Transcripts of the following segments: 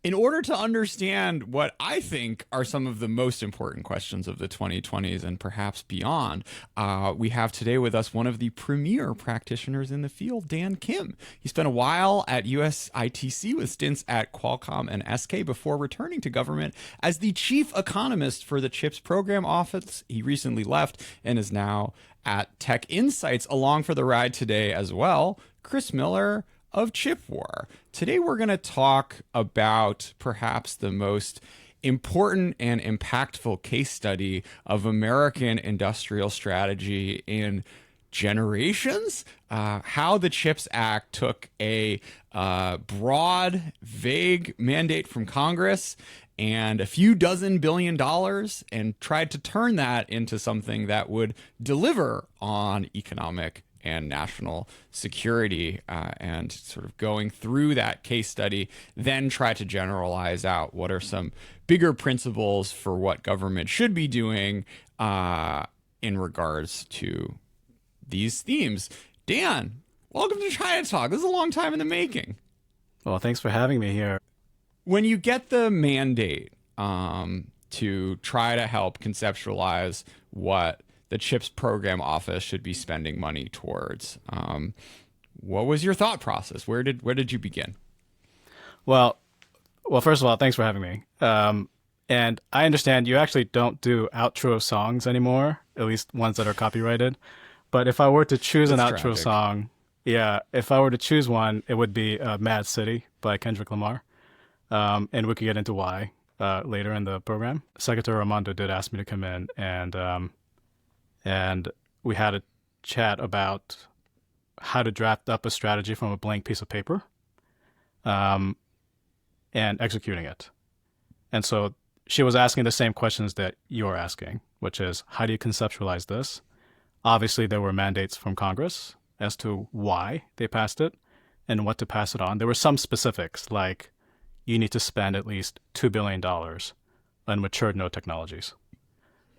In order to understand what I think are some of the most important questions of the 2020s and perhaps beyond, we have today with us one of the premier practitioners in the field, Dan Kim. He spent a while at USITC with stints at Qualcomm and SK before returning to government as the chief economist for the CHIPS program office. He recently left and is now at TechInsights. Along for the ride today as well, Chris Miller of Chip War. Today we're going to talk about perhaps the most important and impactful case study of American industrial strategy in generations. How the CHIPS Act took a broad, vague mandate from Congress and a few dozen $billions and tried to turn that into something that would deliver on economic and national security, and sort of going through that case study, then try to generalize out what are some bigger principles for what government should be doing in regards to these themes. Dan, welcome to China Talk. This is a long time in the making. Well, thanks for having me here. When you get the mandate to try to help conceptualize what the CHIPS program office should be spending money towards, what was your thought process? Where did you begin? Well, first of all, thanks for having me. And I understand you actually don't do outro songs anymore, at least ones that are copyrighted. But if I were to choose an outro song, if I were to choose one, it would be Mad City by Kendrick Lamar. And we could get into why later in the program. Secretary Armando did ask me to come in, and we had a chat about how to draft up a strategy from a blank piece of paper, and executing it. And so she was asking the same questions that you're asking, which is, how do you conceptualize this? Obviously, there were mandates from Congress as to why they passed it and what to pass it on. There were some specifics, like you need to spend at least $2 billion on mature node technologies.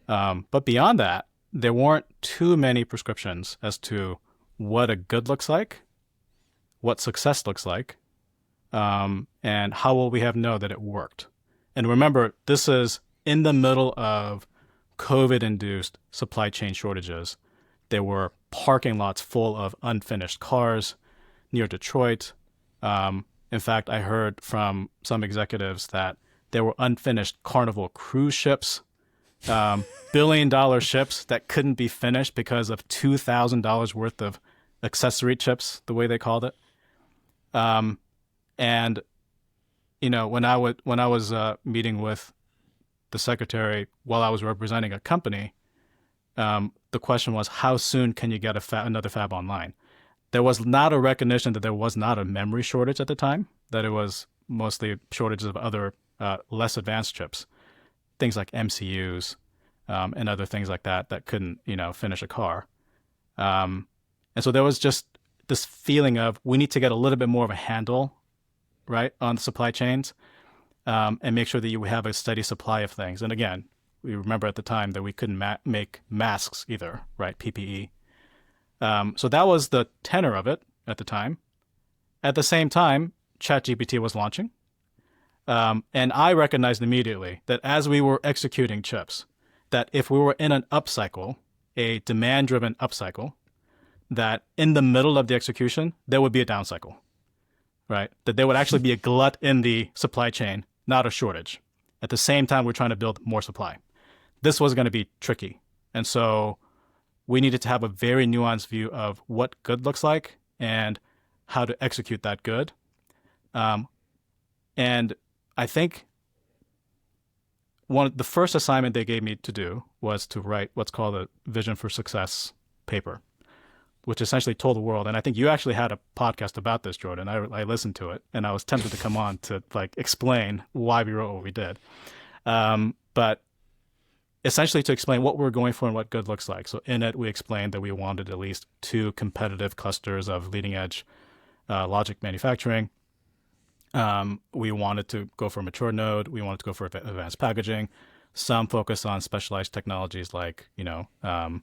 But beyond that, there weren't too many prescriptions as to what a good looks like, what success looks like, and how will we know that it worked. And remember, this is in the middle of COVID-induced supply chain shortages. There were parking lots full of unfinished cars near Detroit. In fact, I heard from some executives that there were unfinished Carnival cruise ships, billion-dollar ships that couldn't be finished because of $2,000 worth of accessory chips, the way they called it. And when I was meeting with the secretary while I was representing a company, the question was, how soon can you get another fab online? There was not a recognition that there was not a memory shortage at the time, that it was mostly shortages of other less advanced chips, things like MCUs and other things like that couldn't, finish a car. And so there was just this feeling of we need to get a little bit more of a handle, right, on the supply chains, and make sure that you have a steady supply of things. And again, we remember at the time that we couldn't make masks either, right, PPE. So that was the tenor of it at the time. At the same time, ChatGPT was launching. And I recognized immediately that as we were executing chips, that if we were in an upcycle, a demand-driven upcycle, that in the middle of the execution, there would be a down cycle, right? That there would actually be a glut in the supply chain, not a shortage. At the same time, we're trying to build more supply. This was going to be tricky. And so we needed to have a very nuanced view of what good looks like and how to execute that good. And I think the first assignment they gave me to do was to write what's called a Vision for Success paper, which essentially told the world. And I think you actually had a podcast about this, Jordan. I listened to it, and I was tempted to come on to explain why we wrote what we did. But essentially to explain what we're going for and what good looks like. So in it, we explained that we wanted at least 2 competitive clusters of leading edge logic manufacturing. We wanted to go for a mature node. We wanted to go for advanced packaging. Some focus on specialized technologies like, compound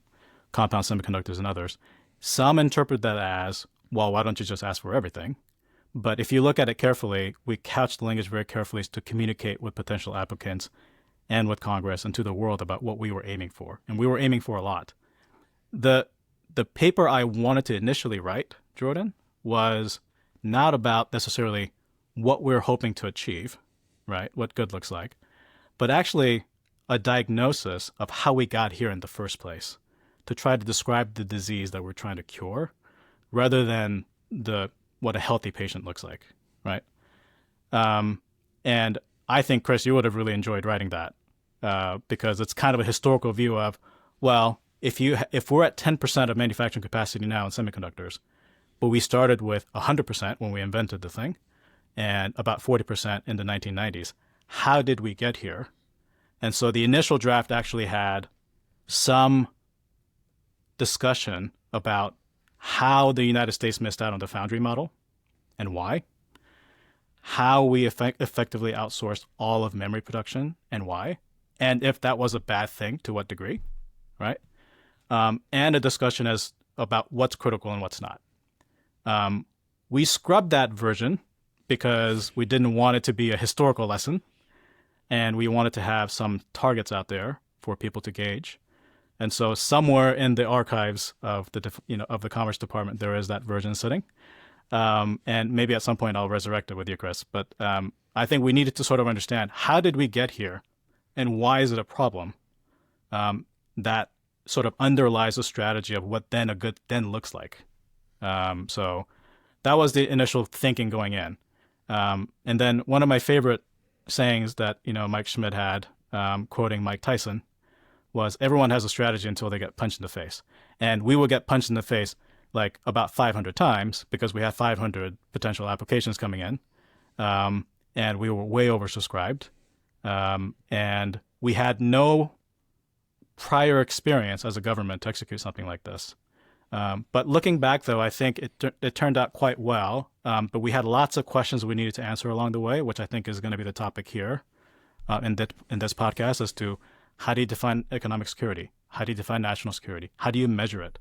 semiconductors and others. Some interpret that as, well, why don't you just ask for everything? But if you look at it carefully, we couch the language very carefully to communicate with potential applicants and with Congress and to the world about what we were aiming for. And we were aiming for a lot. The paper I wanted to initially write, Jordan, was not about necessarily what we're hoping to achieve, right? What good looks like, but actually a diagnosis of how we got here in the first place, to try to describe the disease that we're trying to cure rather than what a healthy patient looks like, right? And I think, Chris, you would have really enjoyed writing that because it's kind of a historical view of, well, if we're at 10% of manufacturing capacity now in semiconductors, but we started with 100% when we invented the thing and about 40% in the 1990s, how did we get here? And so the initial draft actually had some discussion about how the United States missed out on the foundry model and why, how we effectively outsourced all of memory production and why, and if that was a bad thing, to what degree, right? And a discussion about what's critical and what's not. We scrubbed that version because we didn't want it to be a historical lesson, and we wanted to have some targets out there for people to gauge. And so somewhere in the archives of the Commerce Department, there is that version sitting. And maybe at some point I'll resurrect it with you, Chris. But I think we needed to sort of understand, how did we get here and why is it a problem that sort of underlies the strategy of what then a good then looks like. So that was the initial thinking going in. And then one of my favorite sayings that, Mike Schmidt had, quoting Mike Tyson, was everyone has a strategy until they get punched in the face. And we would get punched in the face like about 500 times because we had 500 potential applications coming in. And we were way oversubscribed. And we had no prior experience as a government to execute something like this. But looking back, though, I think it turned out quite well. But we had lots of questions we needed to answer along the way, which I think is going to be the topic here in this podcast, as to how do you define economic security? How do you define national security? How do you measure it?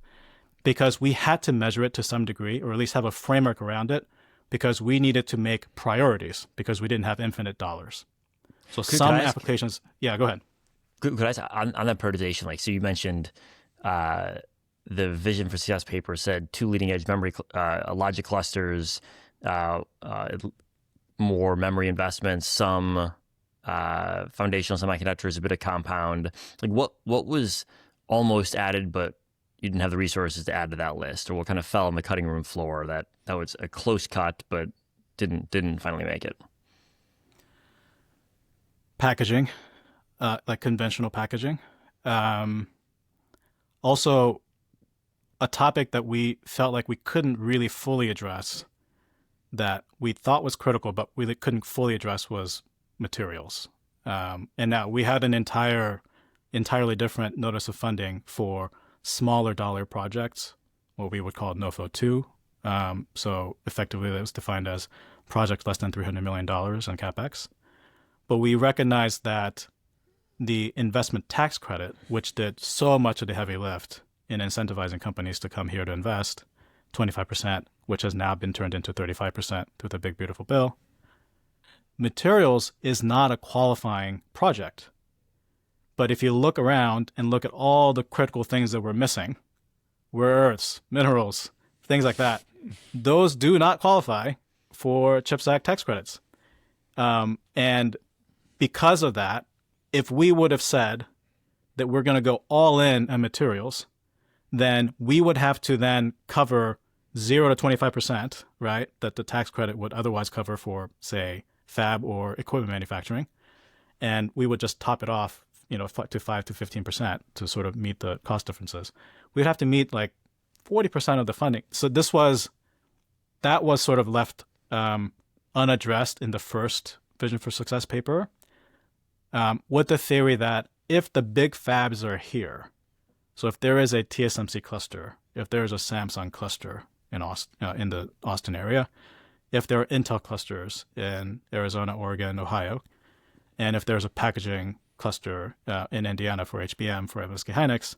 Because we had to measure it to some degree, or at least have a framework around it, because we needed to make priorities because we didn't have infinite dollars. So some applications, yeah, go ahead. Could I ask, on that prioritization, so you mentioned the Vision for Success paper said 2 leading edge memory logic clusters, more memory investments, some foundational semiconductors, a bit of compound. What was almost added, but you didn't have the resources to add to that list, or what kind of fell on the cutting room floor that was a close cut, but didn't finally make it? Packaging, like conventional packaging. Also, a topic that we felt like we couldn't really fully address, that we thought was critical, but we couldn't fully address, was materials. And now we had an entirely different notice of funding for smaller dollar projects, what we would call NOFO 2. So effectively that was defined as projects less than $300 million in CapEx. But we recognized that the investment tax credit, which did so much of the heavy lift in incentivizing companies to come here to invest, 25%, which has now been turned into 35% through the Big Beautiful Bill. Materials is not a qualifying project. But if you look around and look at all the critical things that we're missing, rare earths, minerals, things like that, those do not qualify for CHIPS Act tax credits. And because of that, if we would have said that we're going to go all in on materials, then we would have to then cover 0 to 25%, right, that the tax credit would otherwise cover for, say, fab or equipment manufacturing. And we would just top it off, to 5 to 15% to sort of meet the cost differences. We'd have to meet like 40% of the funding. So that was sort of left unaddressed in the first Vision for Success paper, with the theory that if the big fabs are here, so if there is a TSMC cluster, if there is a Samsung cluster in the Austin area, if there are Intel clusters in Arizona, Oregon, Ohio, and if there's a packaging cluster in Indiana for HBM, for SK hynix,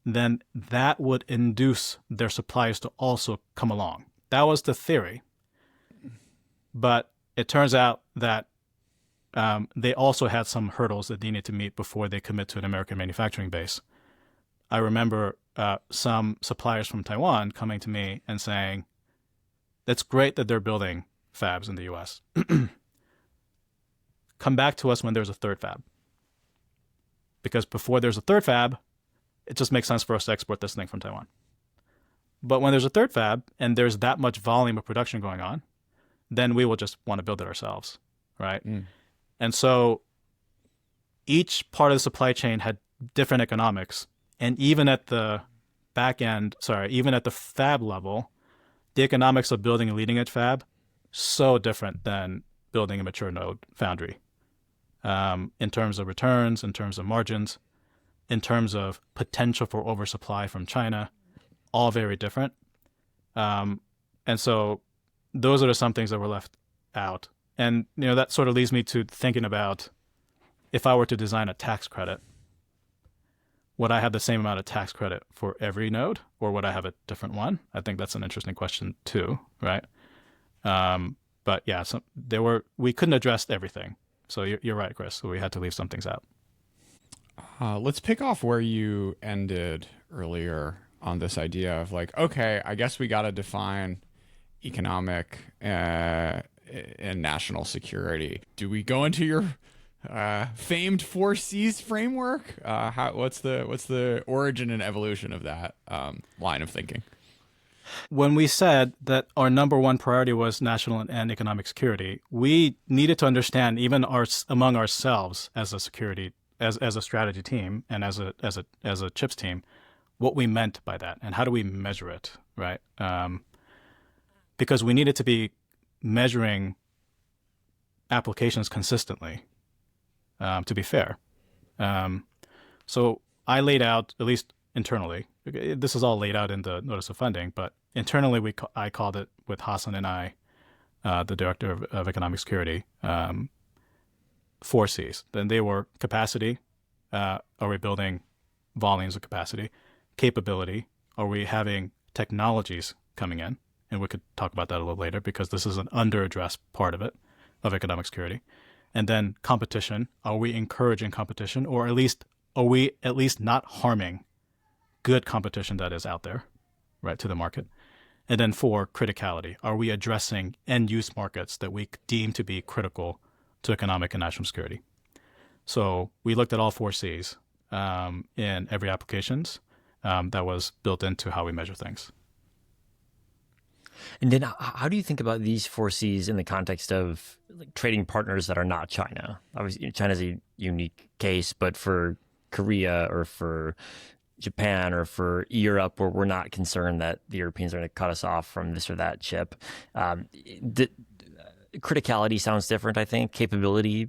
then that would induce their suppliers to also come along. That was the theory. But it turns out that they also had some hurdles that they need to meet before they commit to an American manufacturing base. I remember some suppliers from Taiwan coming to me and saying, "That's great that they're building fabs in the U.S. Come back to us when there's a third fab. Because before there's a third fab, it just makes sense for us to export this thing from Taiwan. But when there's a third fab and there's that much volume of production going on, then we will just want to build it ourselves, right?" And so each part of the supply chain had different economics. And even at the even at the fab level, the economics of building a leading edge fab, so different than building a mature node foundry. In terms of returns, in terms of margins, in terms of potential for oversupply from China, all very different. And so those are some things that were left out. And that sort of leads me to thinking about, if I were to design a tax credit, would I have the same amount of tax credit for every node, or would I have a different one? I think that's an interesting question too, right? But yeah, we couldn't address everything. So you're right, Chris. So we had to leave some things out. Let's pick off where you ended earlier on this idea of like, okay, I guess we got to define economic and national security. Do we go into your famed 4Cs framework? What's the origin and evolution of that line of thinking? When we said that our number one priority was national and economic security, we needed to understand, even among ourselves as a security, as a strategy team and as a chips team, what we meant by that and how do we measure it, right? Because we needed to be measuring applications consistently, to be fair. So I laid out, at least internally, this is all laid out in the notice of funding, but internally I called it, with Hassan and I, the director of economic security, 4Cs. Then they were capacity. Are we building volumes of capacity? Capability. Are we having technologies coming in? And we could talk about that a little later, because this is an under-addressed part of it, of economic security. And then competition. Are we encouraging competition, or are we at least not harming good competition that is out there, right, to the market? And then 4, criticality. Are we addressing end-use markets that we deem to be critical to economic and national security? So we looked at all 4Cs in every applications that was built into how we measure things. And then how do you think about these 4Cs in the context of like trading partners that are not China? Obviously, China's a unique case, but for Korea or for Japan or for Europe, where we're not concerned that the Europeans are going to cut us off from this or that chip. The criticality sounds different, I think. Capability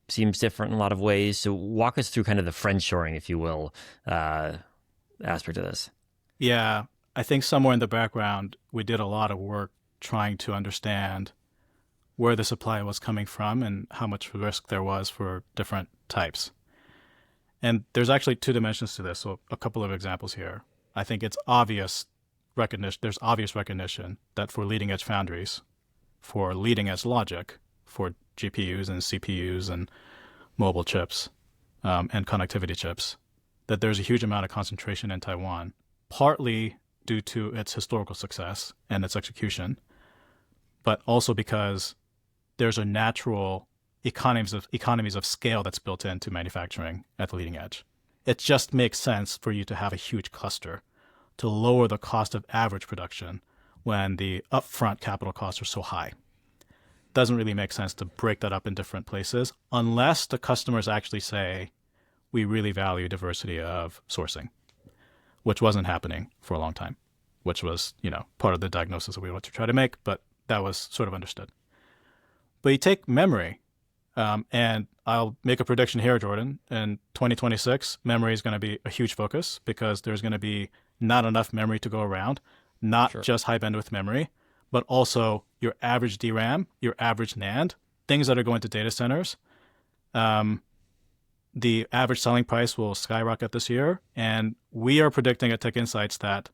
seems different in a lot of ways. So walk us through kind of the friendshoring, if you will, aspect of this. Yeah, I think somewhere in the background, we did a lot of work trying to understand where the supply was coming from and how much risk there was for different types. And there's actually 2 dimensions to this, so a couple of examples here. I think it's obvious recognition. There's obvious recognition that for leading edge foundries, for leading edge logic, for GPUs and CPUs and mobile chips and connectivity chips, that there's a huge amount of concentration in Taiwan, partly due to its historical success and its execution, but also because there's a natural economies of scale that's built into manufacturing at the leading edge. It just makes sense for you to have a huge cluster to lower the cost of average production when the upfront capital costs are so high. Doesn't really make sense to break that up in different places unless the customers actually say, we really value diversity of sourcing, which wasn't happening for a long time, which was, part of the diagnosis that we wanted to try to make, but that was sort of understood. But you take memory, and I'll make a prediction here, Jordan. In 2026, memory is going to be a huge focus because there's going to be not enough memory to go around, not just high bandwidth memory, but also your average DRAM, your average NAND, things that are going to data centers. The average selling price will skyrocket this year, and we are predicting at TechInsights that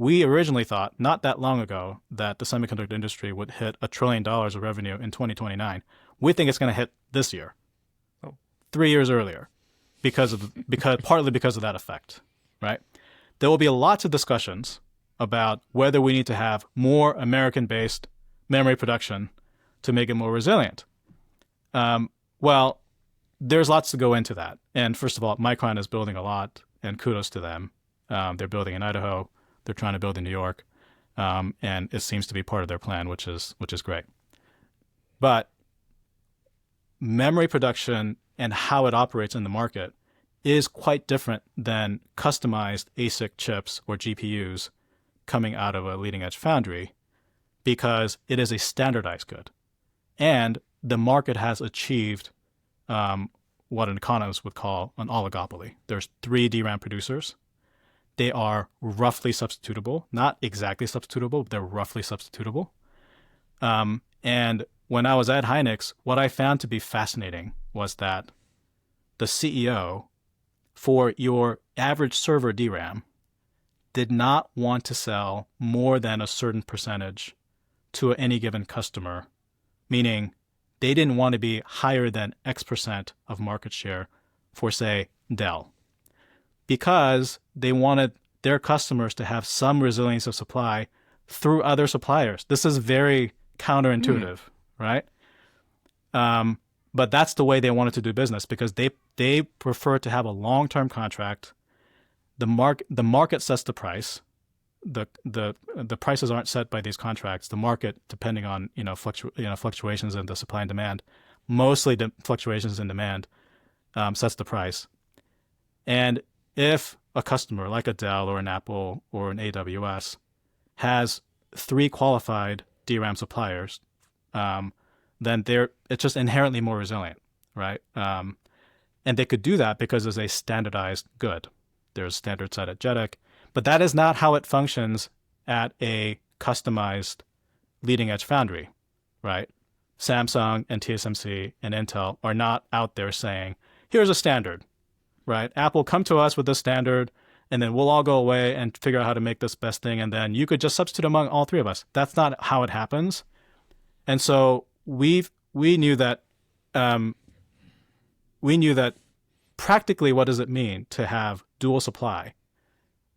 we originally thought not that long ago that the semiconductor industry would hit $1 trillion of revenue in 2029. We think it's going to hit this year, 3 years earlier, partly because of that effect, right? There will be lots of discussions about whether we need to have more American-based memory production to make it more resilient. Well, there's lots to go into that. And first of all, Micron is building a lot, and kudos to them. They're building in Idaho. They're trying to build in New York. And it seems to be part of their plan, which is great. But memory production and how it operates in the market is quite different than customized ASIC chips or GPUs coming out of a leading-edge foundry, because it is a standardized good. And the market has achieved what an economist would call an oligopoly. There's 3 DRAM producers. They are roughly substitutable, not exactly substitutable, but they're roughly substitutable. And when I was at Hynix, what I found to be fascinating was that the CEO for your average server DRAM did not want to sell more than a certain percentage to any given customer, meaning they didn't want to be higher than X percent of market share for, say, Dell, because they wanted their customers to have some resilience of supply through other suppliers. This is very counterintuitive, right? But that's the way they wanted to do business, because they prefer to have a long-term contract. The market sets the price. The prices aren't set by these contracts. The market, depending on fluctuations in the supply and demand, mostly the fluctuations in demand, sets the price. And if a customer like a Dell or an Apple or an AWS has 3 qualified DRAM suppliers, then it's just inherently more resilient, right? And they could do that because it's a standardized good. There's standard set at JEDEC, but that is not how it functions at a customized leading-edge foundry, right? Samsung and TSMC and Intel are not out there saying, here's a standard, right? Apple, come to us with this standard, and then we'll all go away and figure out how to make this best thing, and then you could just substitute among all 3 of us. That's not how it happens. And so we knew that practically what does it mean to have dual supply?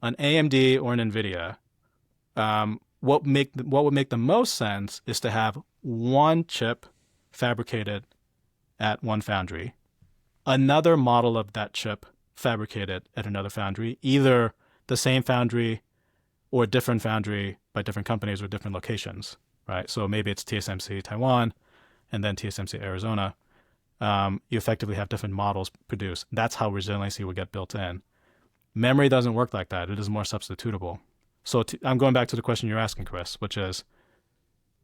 An AMD or an NVIDIA, what would make the most sense is to have one chip fabricated at one foundry, another model of that chip fabricated at another foundry, either the same foundry or a different foundry by different companies or different locations, right? So maybe it's TSMC Taiwan and then TSMC Arizona. You effectively have different models produced. That's how resiliency would get built in. Memory doesn't work like that. It is more substitutable. So I'm going back to the question you're asking, Chris, which is,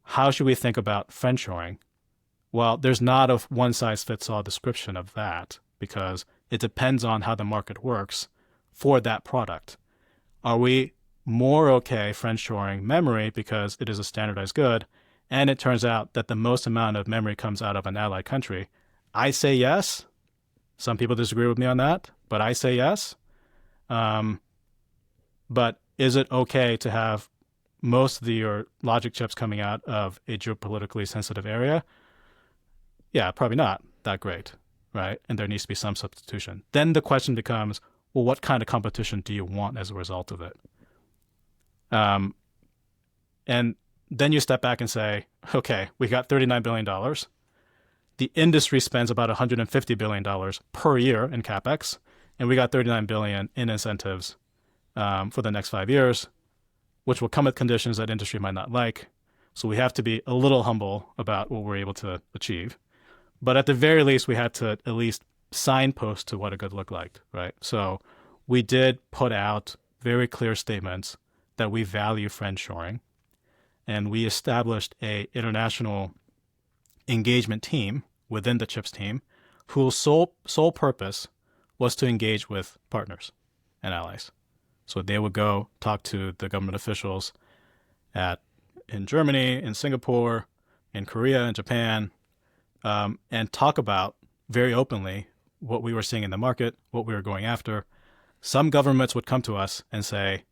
how should we think friend friendshoring? Well, there's not a one-size-fits-all description of that, because it depends on how the market works for that product. Are we more okay friendshoring memory because it is a standardized good, and it turns out that the most amount of memory comes out of an allied country? I say yes. Some people disagree with me on that, but I say yes. But is it okay to have most of your logic chips coming out of a geopolitically sensitive area? Yeah, probably not that great, right? And there needs to be some substitution. Then the question becomes, well, what kind of competition do you want as a result of it? And then you step back and say, okay, we got $39 billion. The industry spends about $150 billion per year in CapEx, and we got $39 billion in incentives for the next 5 years, which will come with conditions that industry might not like. So we have to be a little humble about what we're able to achieve. But at the very least, we had to at least signpost to what it could look like, right? So we did put out very clear statements that we value friendshoring, and we established a international engagement team within the CHIPS team whose sole purpose was to engage with partners and allies. So they would go talk to the government officials in Germany, in Singapore, in Korea, in Japan, and talk about very openly what we were seeing in the market, what we were going after. Some governments would come to us and say,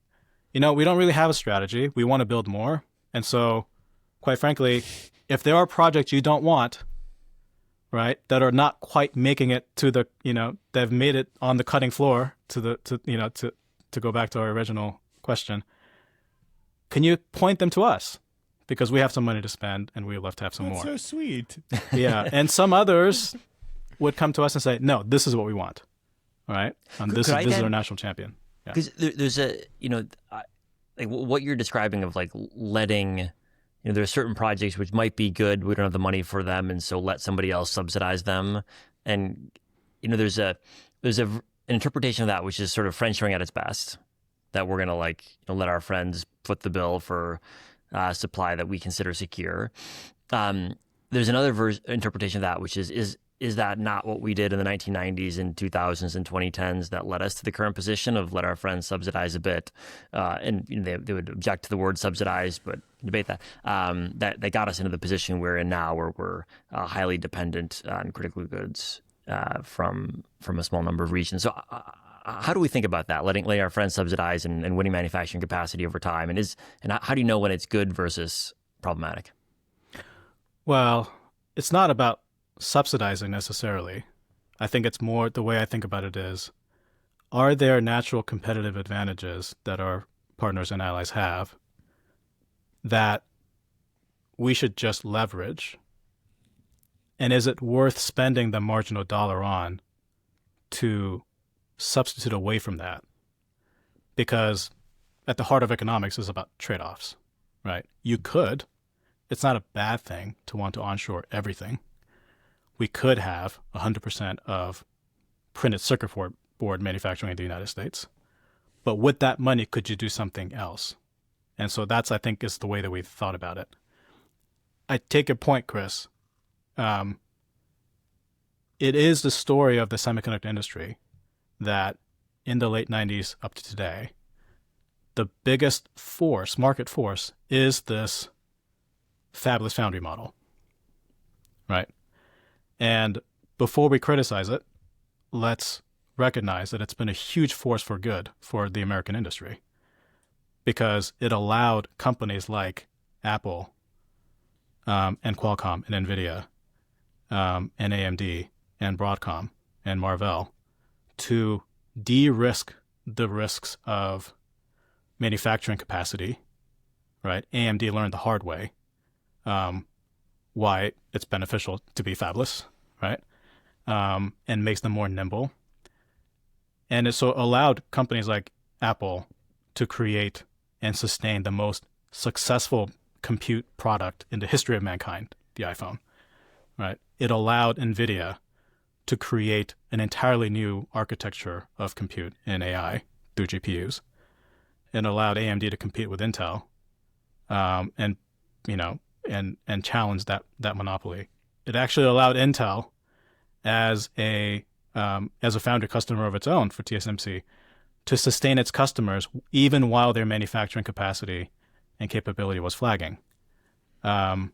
we don't really have a strategy. We want to build more. And so, quite frankly, if there are projects you don't want, right, that are not quite making it to the, they've made it on the cutting floor to go back to our original question, can you point them to us? Because we have some money to spend and we would love to have some more. That's so sweet. Yeah. And some others would come to us and say, no, this is what we want. All right. And this is our national champion. Because there's like what you're describing of like letting, there are certain projects which might be good. We don't have the money for them. And so let somebody else subsidize them. And, there's an interpretation of that, which is sort of friendshoring at its best, that we're going to let our friends foot the bill for supply that we consider secure. There's another interpretation of that, which is that not what we did in the 1990s and 2000s and 2010s that led us to the current position of let our friends subsidize a bit? And they would object to the word subsidize, but debate that. That got us into the position we're in now, where we're highly dependent on critical goods from a small number of regions. So how do we think about that, letting our friends subsidize and winning manufacturing capacity over time? And how do you know when it's good versus problematic? Well, it's not about subsidizing necessarily. I think it's more, the way I think about it is, are there natural competitive advantages that our partners and allies have that we should just leverage? And is it worth spending the marginal dollar on to substitute away from that? Because at the heart of economics is about trade-offs, right? It's not a bad thing to want to onshore everything. We could have 100% of printed circuit board manufacturing in the United States. But with that money, could you do something else? And so that's, I think, is the way that we've thought about it. I take your point, Chris. It is the story of the semiconductor industry that in the late 90s up to today, the biggest market force, is this fabless foundry model, right? And before we criticize it, let's recognize that it's been a huge force for good for the American industry, because it allowed companies like Apple and Qualcomm and NVIDIA and AMD and Broadcom and Marvell to de-risk the risks of manufacturing capacity, right? AMD learned the hard way why it's beneficial to be fabless, right? And makes them more nimble. And it so allowed companies like Apple to create and sustain the most successful compute product in the history of mankind, the iPhone, right? It allowed NVIDIA to create an entirely new architecture of compute in AI through GPUs. It allowed AMD to compete with Intel, and challenge that monopoly. It actually allowed Intel as a foundry customer of its own for TSMC to sustain its customers even while their manufacturing capacity and capability was flagging. And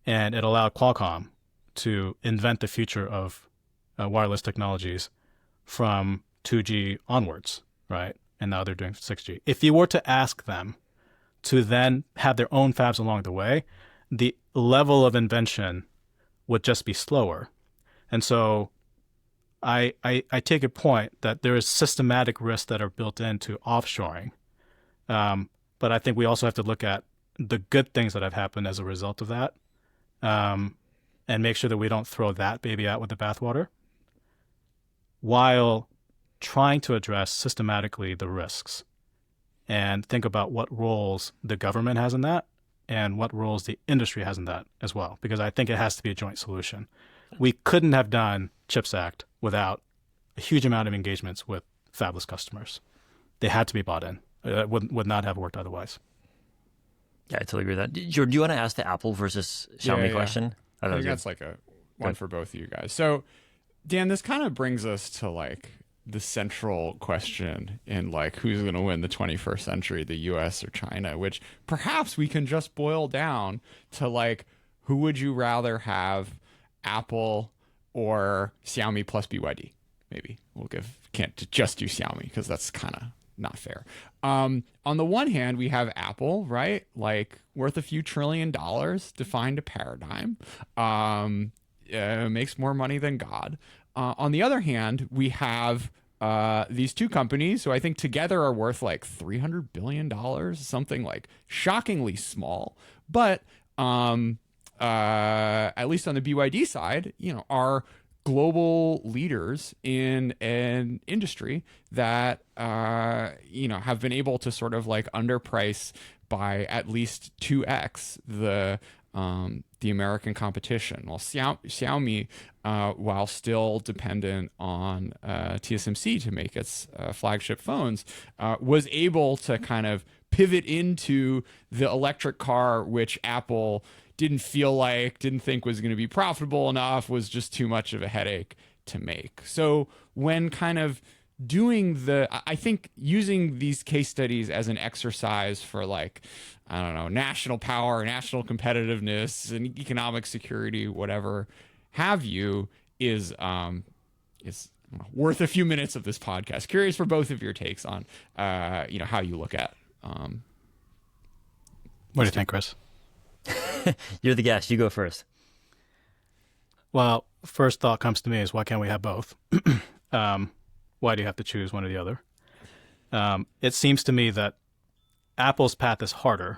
it allowed Qualcomm to invent the future of wireless technologies from 2G onwards, right? And now they're doing 6G. If you were to ask them to then have their own fabs along the way, the level of invention would just be slower. And so I take a point that there is systematic risks that are built into offshoring. But I think we also have to look at the good things that have happened as a result of that, and make sure that we don't throw that baby out with the bathwater, while trying to address systematically the risks and think about what roles the government has in that and what roles the industry has in that as well, because I think it has to be a joint solution. We couldn't have done CHIPS Act without a huge amount of engagements with fabless customers. They had to be bought in. It would not have worked otherwise. Yeah, I totally agree with that. Do you want to ask the Apple versus Xiaomi question? I think that's like a one for both of you guys. So, Dan, this kind of brings us to like the central question in like who's going to win the 21st century, the US or China, which perhaps we can just boil down to like, who would you rather have, Apple or Xiaomi plus BYD? Maybe can't just do Xiaomi because that's kind of not fair. On the one hand, we have Apple, right? Like worth a few $1 trillion, defined a paradigm, makes more money than God. On the other hand, we have these two companies who I think together are worth like $300 billion, something like shockingly small, but at least on the BYD side, are global leaders in an industry that have been able to sort of like underprice by at least 2x the American competition. Well, Xiaomi, while still dependent on TSMC to make its flagship phones, was able to kind of pivot into the electric car, which Apple didn't think was going to be profitable enough, was just too much of a headache to make. So when kind of I think using these case studies as an exercise for like, I don't know, national power, national competitiveness, and economic security, whatever have you, is worth a few minutes of this podcast. Curious for both of your takes on, how you look at. What do you think, Chris? You're the guest. You go first. Well, first thought comes to me is why can't we have both? Why do you have to choose one or the other? It seems to me that Apple's path is harder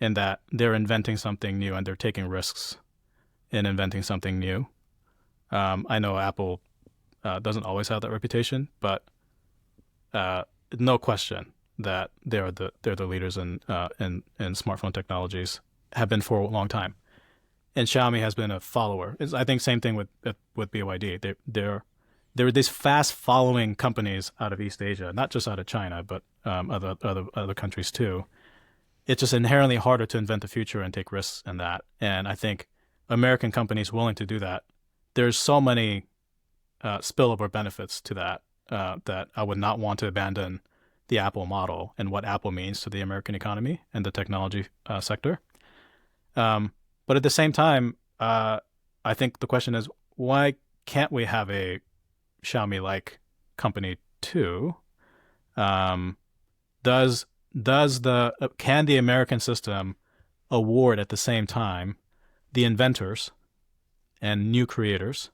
in that they're inventing something new and they're taking risks in inventing something new. I know Apple doesn't always have that reputation, but no question that they're the leaders in smartphone technologies, have been for a long time. And Xiaomi has been a follower. I think same thing with BYD. There are these fast-following companies out of East Asia, not just out of China, but other countries too. It's just inherently harder to invent the future and take risks in that. And I think American companies willing to do that, there's so many spillover benefits to that that I would not want to abandon the Apple model and what Apple means to the American economy and the technology sector. But at the same time, I think the question is, why can't we have a Xiaomi-like company too? Can the American system award at the same time the inventors and new creators,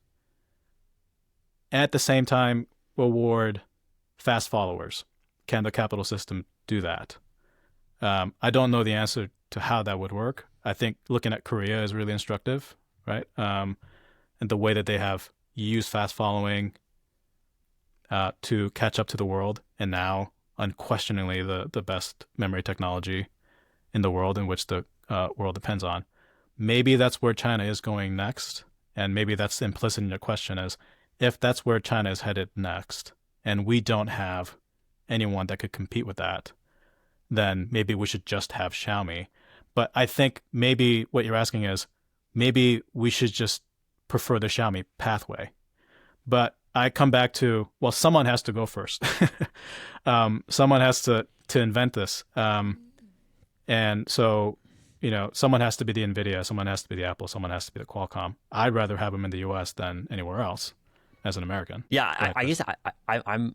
at the same time award fast followers? Can the capital system do that? I don't know the answer to how that would work. I think looking at Korea is really instructive, right? And the way that they have used fast following to catch up to the world, and now unquestioningly the best memory technology in the world, in which the world depends on. Maybe that's where China is going next, and maybe that's implicit in your question is, if that's where China is headed next, and we don't have anyone that could compete with that, then maybe we should just have Xiaomi. But I think maybe what you're asking is, maybe we should just prefer the Xiaomi pathway. But I come back to, well, someone has to go first. Someone has to invent this. And so, someone has to be the NVIDIA, someone has to be the Apple, someone has to be the Qualcomm. I'd rather have them in the U.S. than anywhere else as an American. Yeah, I guess I'm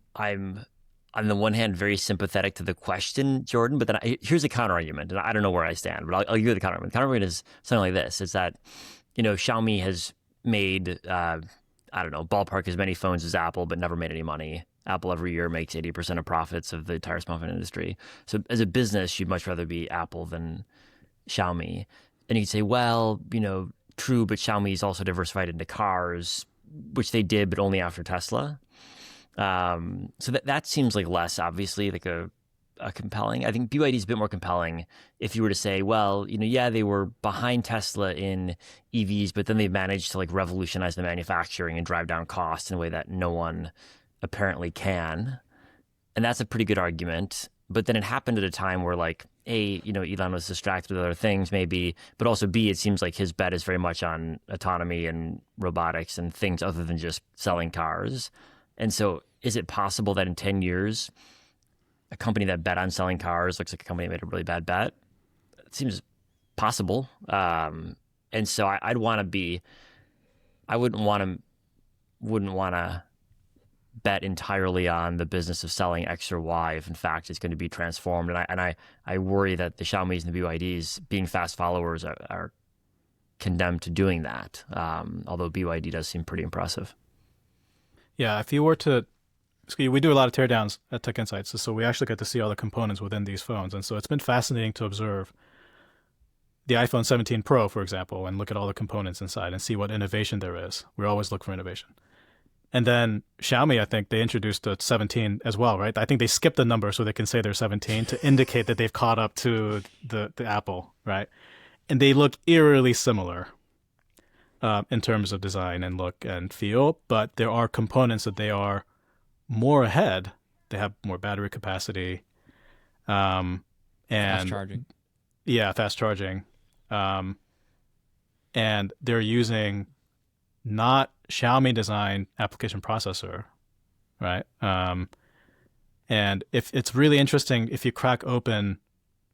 on the one hand very sympathetic to the question, Jordan, but then here's a counter argument, and I don't know where I stand, but I'll give you the counter argument. The counter argument is something like this: is that Xiaomi has made ballpark as many phones as Apple, but never made any money. Apple every year makes 80% of profits of the entire smartphone industry. So as a business, you'd much rather be Apple than Xiaomi. And you could say, well, true, but Xiaomi's also diversified into cars, which they did, but only after Tesla. So that seems like less obviously like a compelling. I think BYD is a bit more compelling if you were to say, well, they were behind Tesla in EVs, but then they managed to like revolutionize the manufacturing and drive down costs in a way that no one apparently can. And that's a pretty good argument. But then it happened at a time where like, A, Elon was distracted with other things maybe, but also B, it seems like his bet is very much on autonomy and robotics and things other than just selling cars. And so is it possible that in 10 years, a company that bet on selling cars looks like a company that made a really bad bet? It seems possible. And so I wouldn't want to bet entirely on the business of selling X or Y if in fact it's going to be transformed. And I worry that the Xiaomis and the BYDs, being fast followers, are condemned to doing that. Although BYD does seem pretty impressive. Yeah, if you were to, we do a lot of teardowns at TechInsights, so we actually get to see all the components within these phones. And so it's been fascinating to observe the iPhone 17 Pro, for example, and look at all the components inside and see what innovation there is. We always look for innovation. And then Xiaomi, I think they introduced the 17 as well, right? I think they skipped the number so they can say they're 17 to indicate that they've caught up to the Apple, right? And they look eerily similar in terms of design and look and feel, but there are components that they are more ahead. They have more battery capacity, and Fast charging. Yeah, fast charging, and they're using not Xiaomi design application processor, right? And if it's really interesting, if you crack open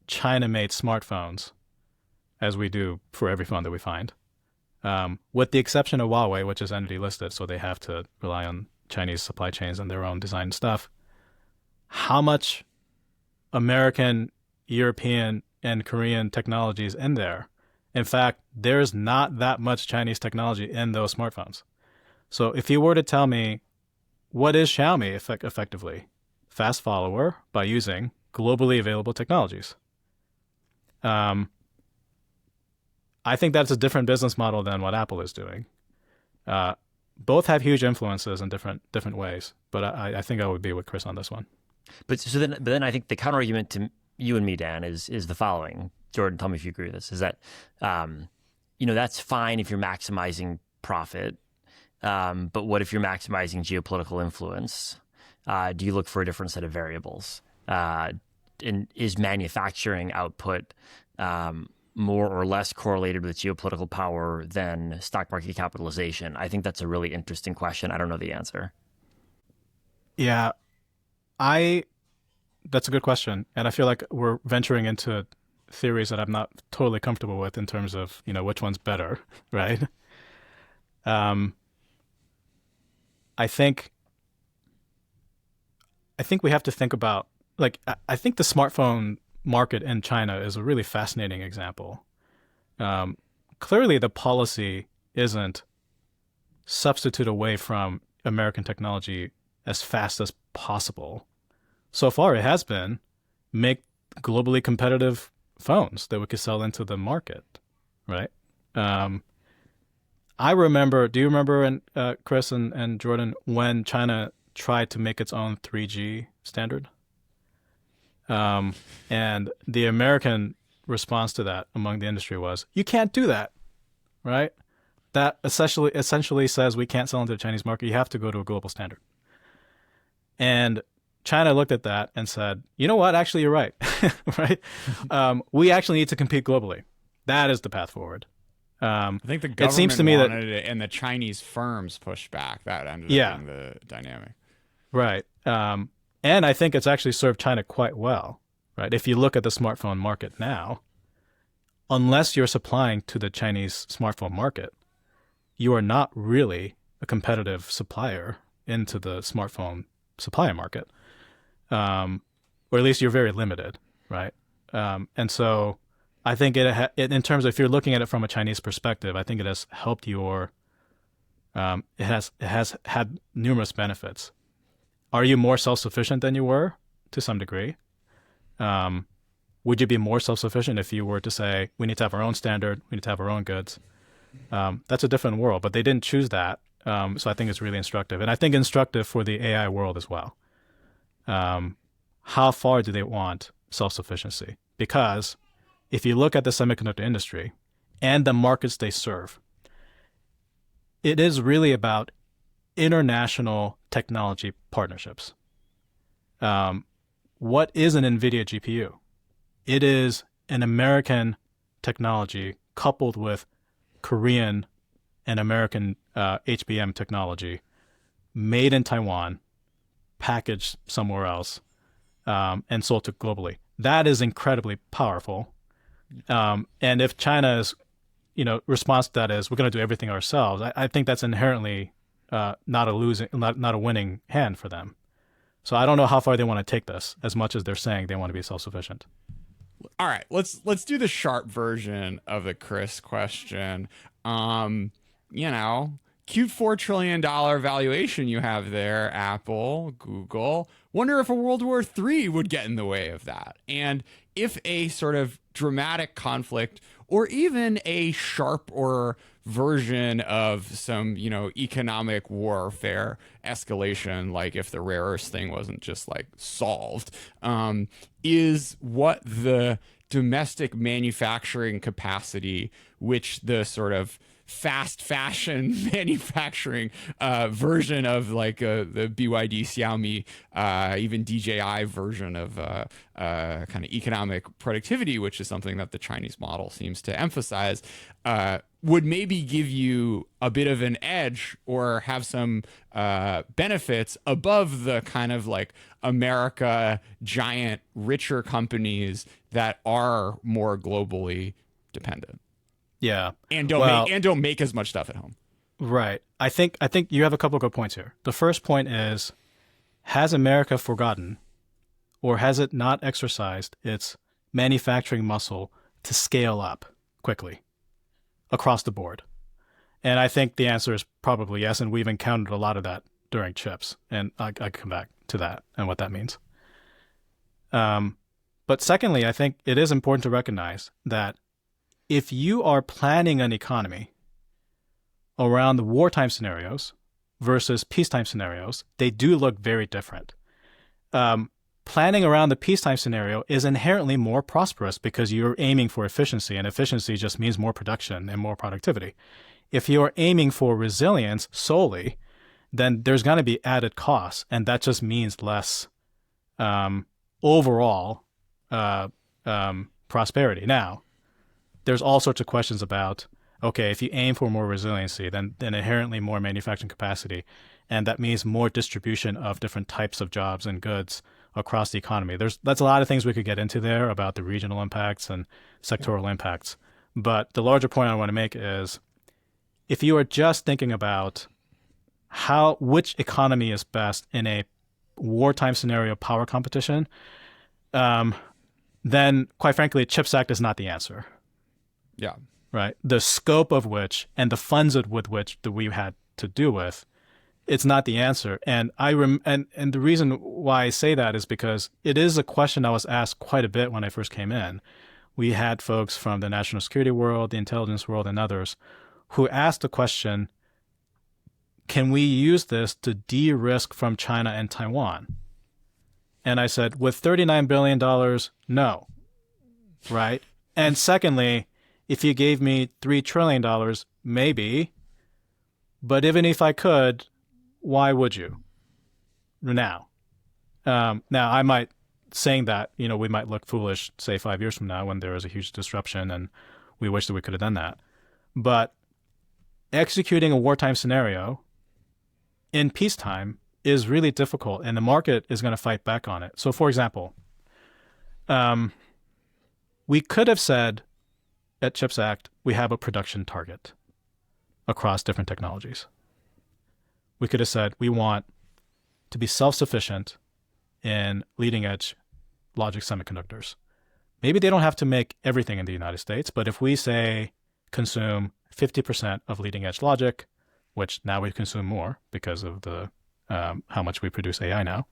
China-made smartphones, as we do for every phone that we find, with the exception of Huawei, which is entity listed, so they have to rely on Chinese supply chains and their own design stuff, how much American, European, and Korean technology is in there? In fact, there's not that much Chinese technology in those smartphones. So if you were to tell me, what is Xiaomi effectively? Fast follower by using globally available technologies. I think that's a different business model than what Apple is doing. Both have huge influences in different ways, but I think I would be with Chris on this one. But then I think the counterargument to you and me, Dan, is the following. Jordan, tell me if you agree with this. Is that that's fine if you're maximizing profit, but what if you're maximizing geopolitical influence? Do you look for a different set of variables? And is manufacturing output more or less correlated with geopolitical power than stock market capitalization? I think that's a really interesting question. I don't know the answer. Yeah, that's a good question. And I feel like we're venturing into theories that I'm not totally comfortable with in terms of, which one's better, right? I think we have to think about, I think the smartphone market in China is a really fascinating example. Clearly, the policy isn't substitute away from American technology as fast as possible. So far, it has been make globally competitive phones that we could sell into the market, right? I remember, do you remember, Chris and Jordan, when China tried to make its own 3G standard? And the American response to that among the industry was, you can't do that, right? That essentially says we can't sell into the Chinese market. You have to go to a global standard. And China looked at that and said, you know what? Actually, you're right, right? We actually need to compete globally. That is the path forward. I think the government seems to me wanted it, and the Chinese firms pushed back. That ended up being the dynamic. Right. And I think it's actually served China quite well, right? If you look at the smartphone market now, unless you're supplying to the Chinese smartphone market, you are not really a competitive supplier into the smartphone supplier market. Or at least you're very limited, right? And so I think it in terms of, if you're looking at it from a Chinese perspective, I think it has helped it has had numerous benefits. Are you more self-sufficient than you were? To some degree. Would you be more self-sufficient if you were to say, we need to have our own standard, we need to have our own goods? That's a different world, but they didn't choose that. So I think it's really instructive. And I think instructive for the AI world as well. How far do they want self-sufficiency? Because if you look at the semiconductor industry and the markets they serve, it is really about international technology partnerships. What is an NVIDIA GPU? It is an American technology coupled with Korean and American HBM technology, made in Taiwan, packaged somewhere else, and sold to globally. That is incredibly powerful. And if China's response to that is, we're going to do everything ourselves, I think that's inherently not a winning hand for them. So I don't know how far they want to take this, as much as they're saying they want to be self-sufficient. All right, let's do the sharp version of the Chris question. Cute $4 trillion valuation you have there, Apple, Google. Wonder if a World War III would get in the way of that. And if a sort of dramatic conflict or even a sharper version of some, economic warfare escalation, like if the rare earth thing wasn't just like solved, is what the domestic manufacturing capacity, which the sort of fast fashion manufacturing version of like the BYD, Xiaomi, even DJI version of kind of economic productivity, which is something that the Chinese model seems to emphasize, would maybe give you a bit of an edge or have some benefits above the kind of like America giant richer companies that are more globally dependent. Yeah, and don't make as much stuff at home. Right. I think you have a couple of good points here. The first point is, has America forgotten, or has it not exercised its manufacturing muscle to scale up quickly across the board? And I think the answer is probably yes, and we've encountered a lot of that during chips, and I come back to that and what that means. But secondly, I think it is important to recognize that if you are planning an economy around the wartime scenarios versus peacetime scenarios, they do look very different. Planning around the peacetime scenario is inherently more prosperous because you're aiming for efficiency, and efficiency just means more production and more productivity. If you're aiming for resilience solely, then there's going to be added costs, and that just means less overall prosperity. Now, there's all sorts of questions about, okay, if you aim for more resiliency, then inherently more manufacturing capacity, and that means more distribution of different types of jobs and goods across the economy. That's a lot of things we could get into there about the regional impacts and sectoral impacts. But the larger point I want to make is, if you are just thinking about which economy is best in a wartime scenario power competition, then quite frankly, CHIPS Act is not the answer. Yeah. Right. The scope of which and the funds with which that we had to do with, it's not the answer. And and the reason why I say that is because it is a question I was asked quite a bit when I first came in. We had folks from the national security world, the intelligence world, and others who asked the question, can we use this to de-risk from China and Taiwan? And I said, with $39 billion, no. Right. And secondly, if you gave me $3 trillion, maybe. But even if I could, why would you? Now, I might saying that, we might look foolish, say 5 years from now when there is a huge disruption and we wish that we could have done that. But executing a wartime scenario in peacetime is really difficult, and the market is going to fight back on it. So, for example, we could have said, at CHIPS Act, we have a production target across different technologies. We could have said we want to be self-sufficient in leading-edge logic semiconductors. Maybe they don't have to make everything in the United States, but if we say consume 50% of leading-edge logic, which now we consume more because of the how much we produce AI now,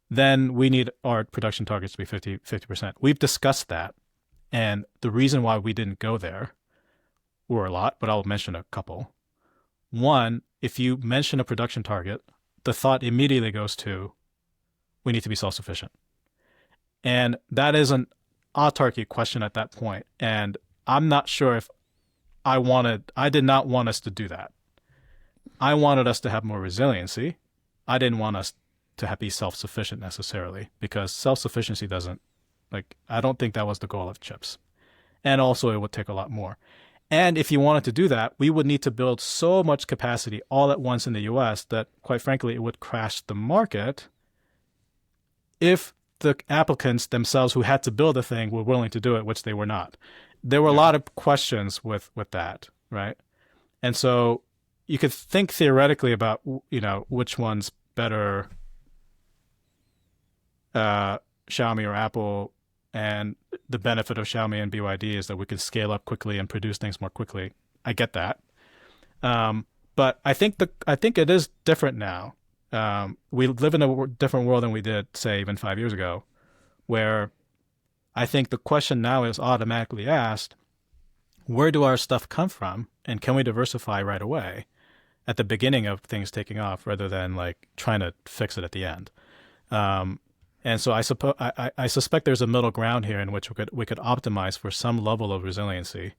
then we need our production targets to be 50%. We've discussed that. And the reason why we didn't go there were a lot, but I'll mention a couple. One, if you mention a production target, the thought immediately goes to, we need to be self-sufficient. And that is an autarky question at that point. And I'm not sure if I did not want us to do that. I wanted us to have more resiliency. I didn't want us to be self-sufficient necessarily, because self-sufficiency I don't think that was the goal of chips. And also it would take a lot more. And if you wanted to do that, we would need to build so much capacity all at once in the US that, quite frankly, it would crash the market if the applicants themselves who had to build the thing were willing to do it, which they were not. There were a lot of questions with that, right? And so you could think theoretically about, which one's better, Xiaomi or Apple. And the benefit of Xiaomi and BYD is that we could scale up quickly and produce things more quickly. I get that. But I think it is different now. We live in a different world than we did, say, even 5 years ago, where I think the question now is automatically asked, where do our stuff come from? And can we diversify right away at the beginning of things taking off rather than like trying to fix it at the end? And so I suspect there's a middle ground here in which we could optimize for some level of resiliency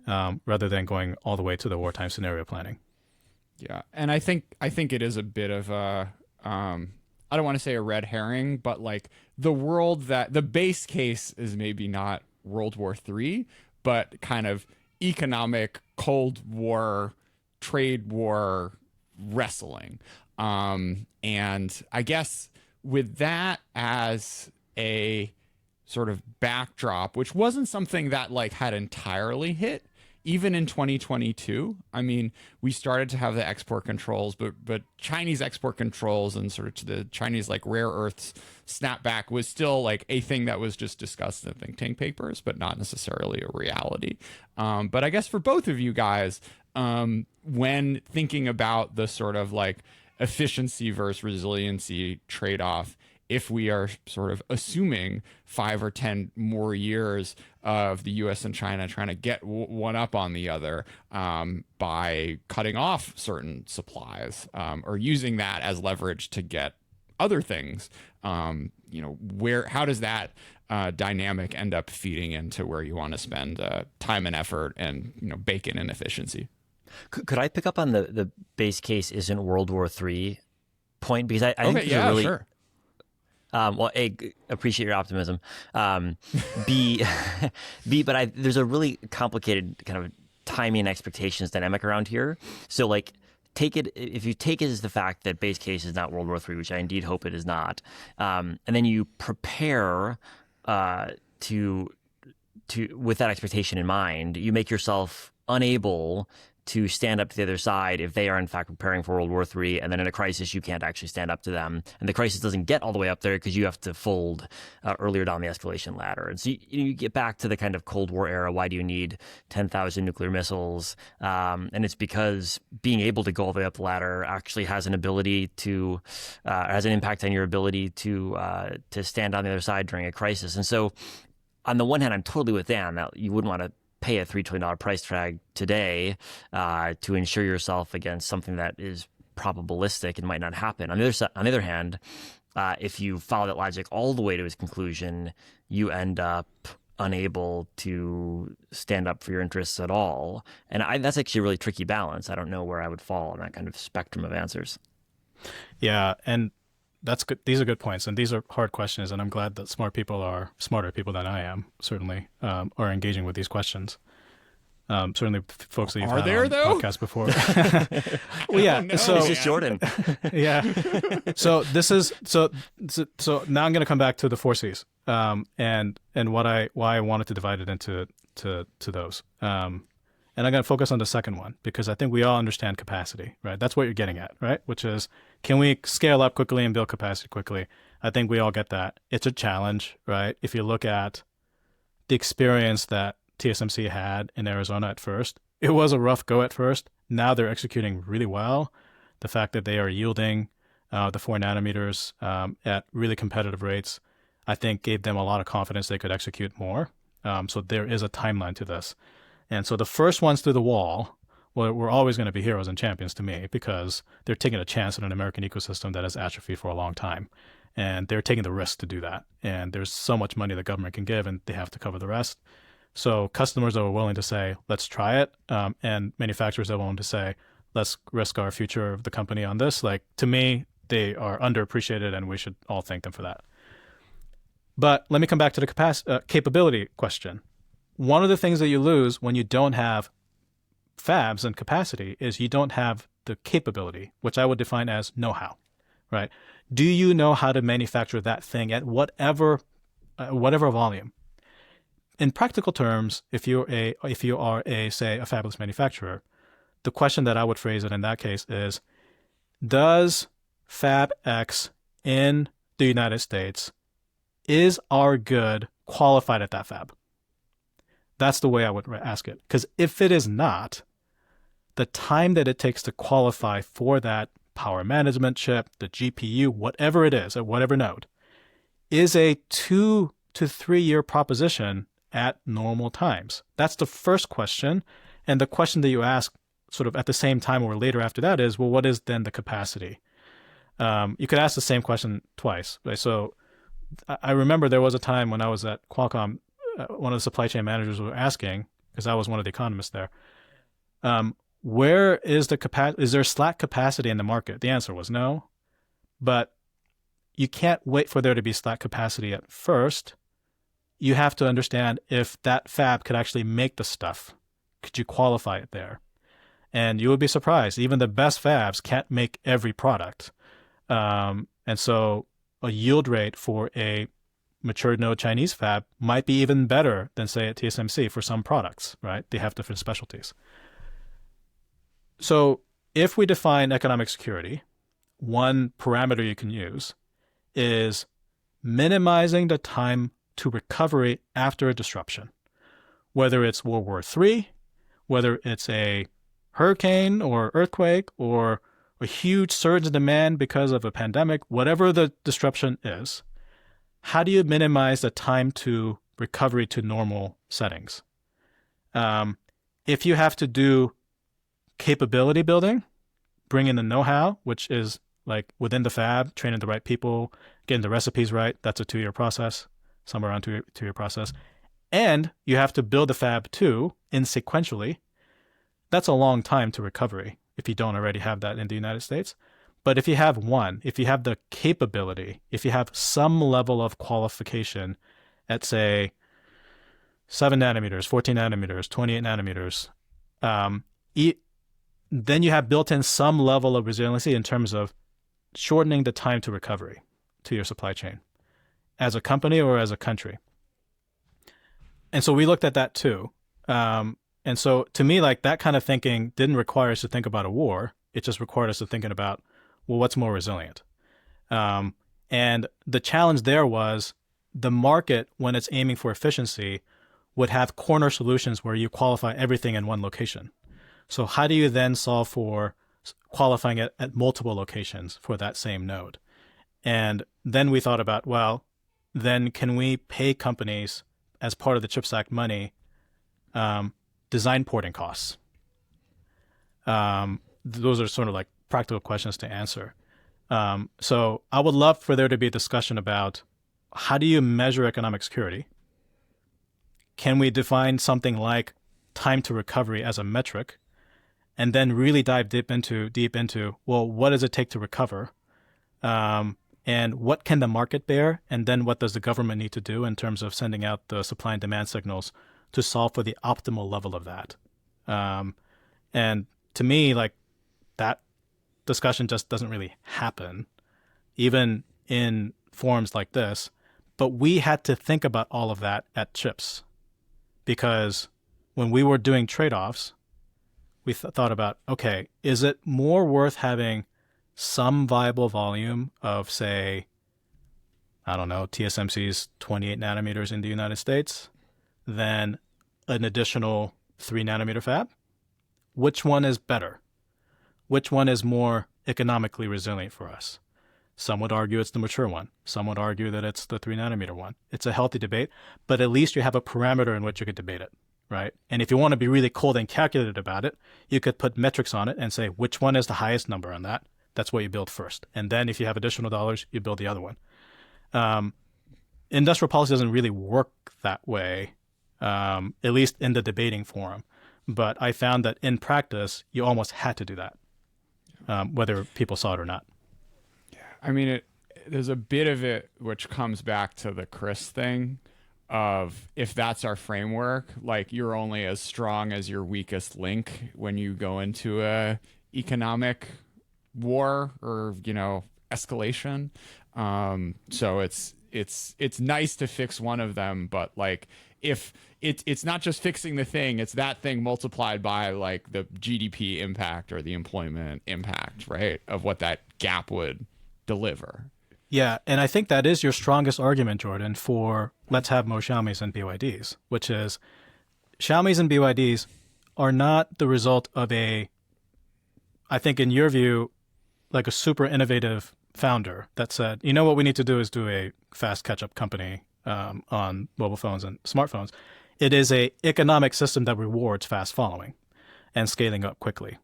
rather than going all the way to the wartime scenario planning. Yeah, and I think it is a bit of a I don't want to say a red herring, but like the base case is maybe not World War III, but kind of economic Cold War, trade war wrestling. And I guess with that as a sort of backdrop, which wasn't something that like had entirely hit, even in 2022, I mean, we started to have the export controls, but Chinese export controls and sort of the Chinese like rare earths snapback was still like a thing that was just discussed in think tank papers, but not necessarily a reality. But I guess for both of you guys, when thinking about the sort of like efficiency versus resiliency trade-off, if we are sort of assuming 5 or 10 more years of the US and China trying to get one up on the other by cutting off certain supplies or using that as leverage to get other things, how does that dynamic end up feeding into where you want to spend time and effort and bake in efficiency? Could I pick up on the base case isn't World War III point? Because I think yeah, really, sure. Well, A, appreciate your optimism. B, but there's a really complicated kind of timing and expectations dynamic around here. So like, if you take it as the fact that base case is not World War III, which I indeed hope it is not, and then you prepare to with that expectation in mind, you make yourself unable to stand up to the other side if they are in fact preparing for World War III, and then in a crisis you can't actually stand up to them, and the crisis doesn't get all the way up there because you have to fold earlier down the escalation ladder. And so you get back to the kind of Cold War era. Why do you need 10,000 nuclear missiles? And it's because being able to go all the way up the ladder actually has an ability to has an impact on your ability to stand on the other side during a crisis. And so on the one hand, I'm totally with Dan that you wouldn't want to pay a $3 trillion price tag today to insure yourself against something that is probabilistic and might not happen. On the other hand, if you follow that logic all the way to its conclusion, you end up unable to stand up for your interests at all. And that's actually a really tricky balance. I don't know where I would fall on that kind of spectrum of answers. Yeah, and that's good. These are good points, and these are hard questions. And I'm glad that smarter people than I am, certainly, are engaging with these questions. Certainly, folks that you've had on podcasts before. Well, yeah. So it's just Jordan. Yeah. So this is so now I'm going to come back to the 4 Cs, and why I wanted to divide it into those. And I'm going to focus on the second one because I think we all understand capacity, right? That's what you're getting at, right? Which is, can we scale up quickly and build capacity quickly? I think we all get that. It's a challenge, right? If you look at the experience that TSMC had in Arizona at first, it was a rough go at first. Now they're executing really well. The fact that they are yielding the 4 nanometers at really competitive rates, I think gave them a lot of confidence they could execute more. So there is a timeline to this. And so the first ones through the wall were always going to be heroes and champions to me because they're taking a chance in an American ecosystem that has atrophied for a long time. And they're taking the risk to do that. And there's so much money the government can give, and they have to cover the rest. So customers are willing to say, let's try it. And manufacturers are willing to say, let's risk our future of the company on this. Like, to me, they are underappreciated, and we should all thank them for that. But let me come back to the capability question. One of the things that you lose when you don't have fabs and capacity is you don't have the capability, which I would define as know-how, right? Do you know how to manufacture that thing at whatever volume? In practical terms, if you are a say a fabless manufacturer, the question that I would phrase it in that case is, does Fab X in the United States, is our good qualified at that fab? That's the way I would ask it. Because if it is not, the time that it takes to qualify for that power management chip, the GPU, whatever it is, at whatever node, is a 2 to 3 year proposition at normal times. That's the first question. And the question that you ask sort of at the same time or later after that is, well, what is then the capacity? You could ask the same question twice. Right? So I remember there was a time when I was at Qualcomm, one of the supply chain managers were asking, because I was one of the economists there, where is the capacity? Is there slack capacity in the market? The answer was no. But you can't wait for there to be slack capacity at first. You have to understand if that fab could actually make the stuff. Could you qualify it there? And you would be surprised. Even the best fabs can't make every product. And so a yield rate for a mature node Chinese fab might be even better than, say, at TSMC for some products, right? They have different specialties. So if we define economic security, one parameter you can use is minimizing the time to recovery after a disruption, whether it's World War III, whether it's a hurricane or earthquake or a huge surge in demand because of a pandemic, whatever the disruption is, how do you minimize the time to recovery to normal settings? If you have to do capability building, bring in the know-how, which is like within the fab, training the right people, getting the recipes right, that's a 2-year process, somewhere around 2-year process. And you have to build the fab too, in sequentially. That's a long time to recovery if you don't already have that in the United States. But if you have one, if you have the capability, if you have some level of qualification at, say, 7 nanometers, 14 nanometers, 28 nanometers, then you have built in some level of resiliency in terms of shortening the time to recovery to your supply chain as a company or as a country. And so we looked at that too. And so to me, like that kind of thinking didn't require us to think about a war. It just required us to thinking about, well, what's more resilient? And the challenge there was the market, when it's aiming for efficiency, would have corner solutions where you qualify everything in one location. So how do you then solve for qualifying it at multiple locations for that same node? And then we thought about, well, then can we pay companies as part of the CHIPS Act money design porting costs? Those are sort of like practical questions to answer. So I would love for there to be a discussion about how do you measure economic security? Can we define something like time to recovery as a metric? And then really dive deep into, well, what does it take to recover? And what can the market bear? And then what does the government need to do in terms of sending out the supply and demand signals to solve for the optimal level of that? And to me, like that discussion just doesn't really happen, even in forums like this. But we had to think about all of that at CHIPS, because when we were doing trade-offs, we thought about, okay, is it more worth having some viable volume of, say, I don't know, TSMC's 28 nanometers in the United States than an additional 3 nanometer fab? Which one is better? Which one is more economically resilient for us? Some would argue it's the mature one. Some would argue that it's the 3 nanometer one. It's a healthy debate, but at least you have a parameter in which you could debate it, right? And if you want to be really cold and calculated about it, you could put metrics on it and say, which one is the highest number on that? That's what you build first. And then if you have additional dollars, you build the other one. Industrial policy doesn't really work that way, at least in the debating forum. But I found that in practice, you almost had to do that, whether people saw it or not. Yeah, I mean, there's a bit of it which comes back to the Chris thing of, if that's our framework, like you're only as strong as your weakest link when you go into a economic war or, escalation. So it's nice to fix one of them, but like if it's not just fixing the thing, it's that thing multiplied by like the GDP impact or the employment impact, right, of what that gap would deliver. Yeah, and I think that is your strongest argument, Jordan, for let's have more Xiaomis and BYDs, which is Xiaomis and BYDs are not the result of I think in your view, like a super innovative founder that said, you know what we need to do is do a fast catch-up company on mobile phones and smartphones. It is a economic system that rewards fast following and scaling up quickly,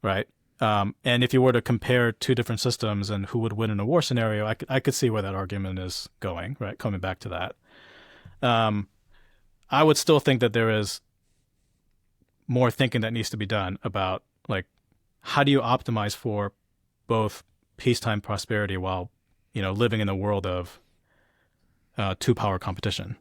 right? And if you were to compare two different systems and who would win in a war scenario, I could see where that argument is going, right? Coming back to that. I would still think that there is more thinking that needs to be done about, like, how do you optimize for both peacetime prosperity while, living in a world of two-power competition,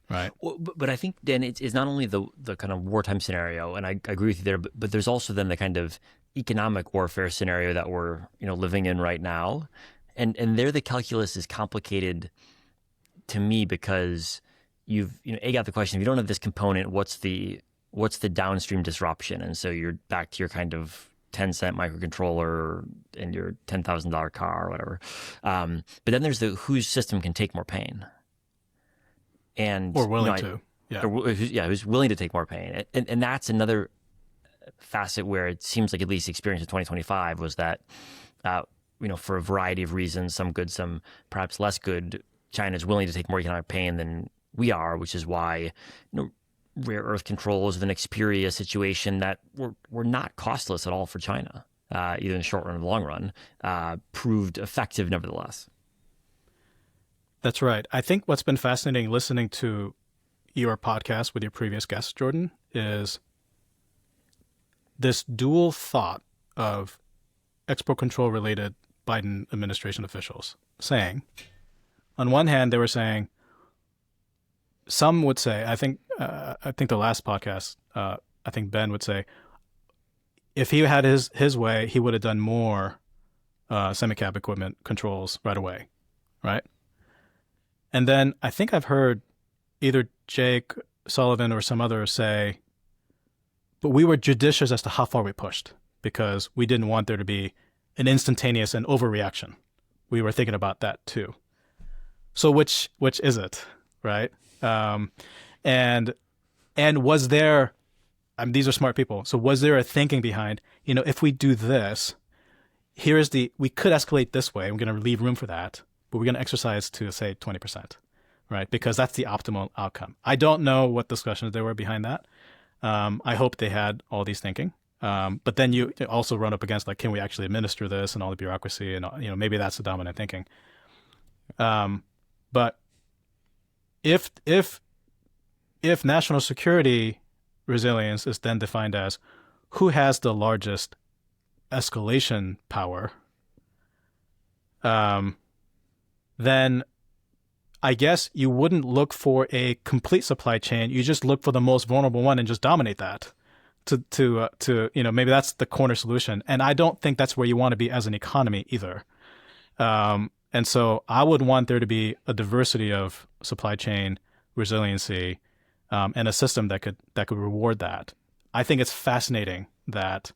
right? Well, but I think, Dan, it's not only the kind of wartime scenario, and I agree with you there, but there's also then the kind of economic warfare scenario that we're living in right now, and there the calculus is complicated to me because you've got the question: if you don't have this component, what's the downstream disruption? And so you're back to your kind of 10-cent microcontroller and your $10,000 car or whatever. But then there's whose system can take more pain. And or willing to, who's willing to take more pain, and that's another facet where it seems like at least experience in 2025 was that, for a variety of reasons, some good, some perhaps less good, China is willing to take more economic pain than we are, which is why, rare earth controls of an Xperia situation that were not costless at all for China, either in the short run or the long run, proved effective nevertheless. That's right. I think what's been fascinating listening to your podcast with your previous guests, Jordan, is this dual thought of export control related Biden administration officials saying, on one hand, they were saying, some would say, I think the last podcast, I think Ben would say, if he had his way, he would have done more semicap equipment controls right away, right? And then I think I've heard either Jake Sullivan or some others say, but we were judicious as to how far we pushed because we didn't want there to be an instantaneous and overreaction. We were thinking about that too. So which is it, right? And was there, these are smart people. So was there a thinking behind, if we do this, we could escalate this way. We're going to leave room for that, but we're going to exercise to say 20%, right? Because that's the optimal outcome. I don't know what discussions there were behind that. I hope they had all these thinking. But then you also run up against, like, can we actually administer this and all the bureaucracy and, maybe that's the dominant thinking. But if national security resilience is then defined as who has the largest escalation power, then I guess you wouldn't look for a complete supply chain. You just look for the most vulnerable one and just dominate that to maybe that's the corner solution. And I don't think that's where you want to be as an economy either. And so I would want there to be a diversity of supply chain resiliency and a system that could reward that. I think it's fascinating that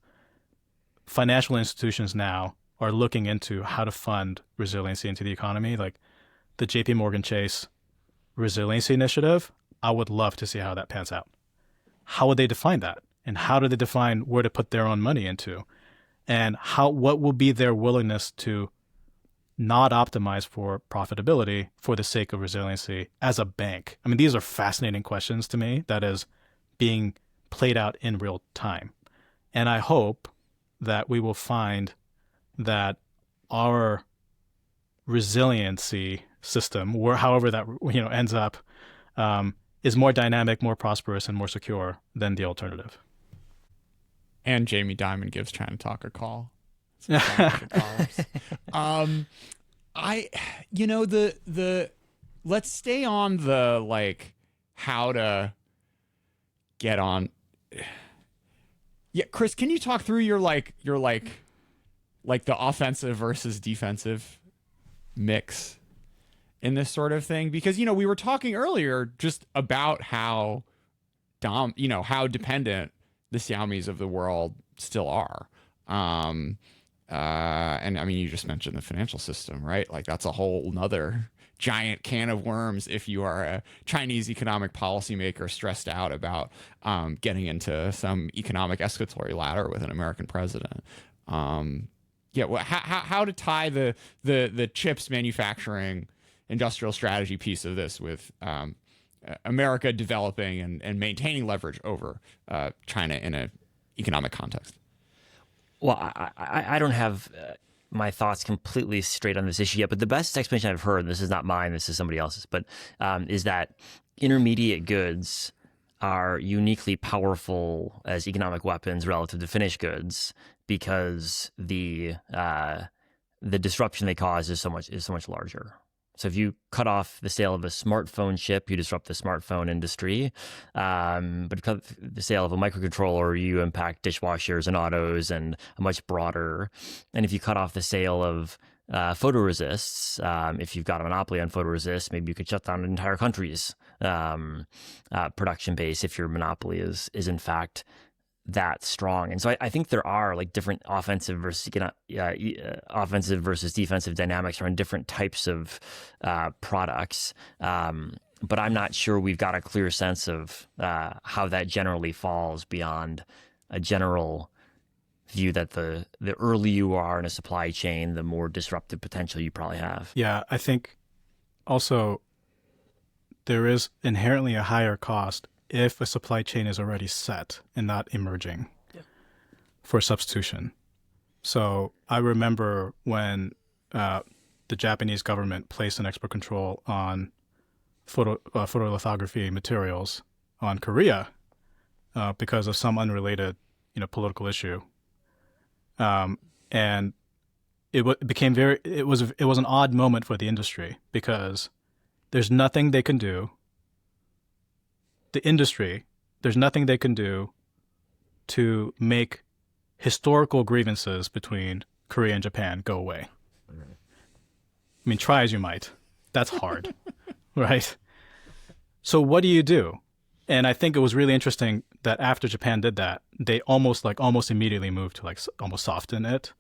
financial institutions now are looking into how to fund resiliency into the economy. Like the JP Morgan Chase Resiliency Initiative, I would love to see how that pans out. How would they define that? And how do they define where to put their own money into? And what will be their willingness to not optimize for profitability for the sake of resiliency as a bank? I mean, these are fascinating questions to me that is being played out in real time. And I hope that we will find that our resiliency system, or however that ends up, is more dynamic, more prosperous, and more secure than the alternative. And Jamie Dimon gives China Talk a call. Let's stay on the, like, how to get on. Yeah, Chris, can you talk through your the offensive versus defensive mix in this sort of thing? Because, we were talking earlier just about how how dependent the Xiaomis of the world still are. And I mean, you just mentioned the financial system, right? Like that's a whole nother giant can of worms if you are a Chinese economic policymaker stressed out about getting into some economic escalatory ladder with an American president. Well, how to tie the chips manufacturing industrial strategy piece of this with America developing and maintaining leverage over China in an economic context? Well, I don't have my thoughts completely straight on this issue yet, but the best explanation I've heard, this is not mine, this is somebody else's, but is that intermediate goods are uniquely powerful as economic weapons relative to finished goods because the disruption they cause is so much larger. So if you cut off the sale of a smartphone chip, you disrupt the smartphone industry. But cut the sale of a microcontroller, you impact dishwashers and autos and a much broader. And if you cut off the sale of photoresists, if you've got a monopoly on photoresists, maybe you could shut down an entire country's production base if your monopoly is in fact that strong. And so I think there are like different offensive versus defensive dynamics around different types of products. But I'm not sure we've got a clear sense of how that generally falls beyond a general view that the earlier you are in a supply chain, the more disruptive potential you probably have. Yeah, I think also there is inherently a higher cost if a supply chain is already set and not emerging for substitution. So I remember when the Japanese government placed an export control on photolithography materials on Korea because of some unrelated, political issue, and it was an odd moment for the industry because there's nothing they can do. The industry, there's nothing they can do to make historical grievances between Korea and Japan go away. I mean, try as you might. That's hard, right? So what do you do? And I think it was really interesting that after Japan did that, they almost immediately moved to almost soften it.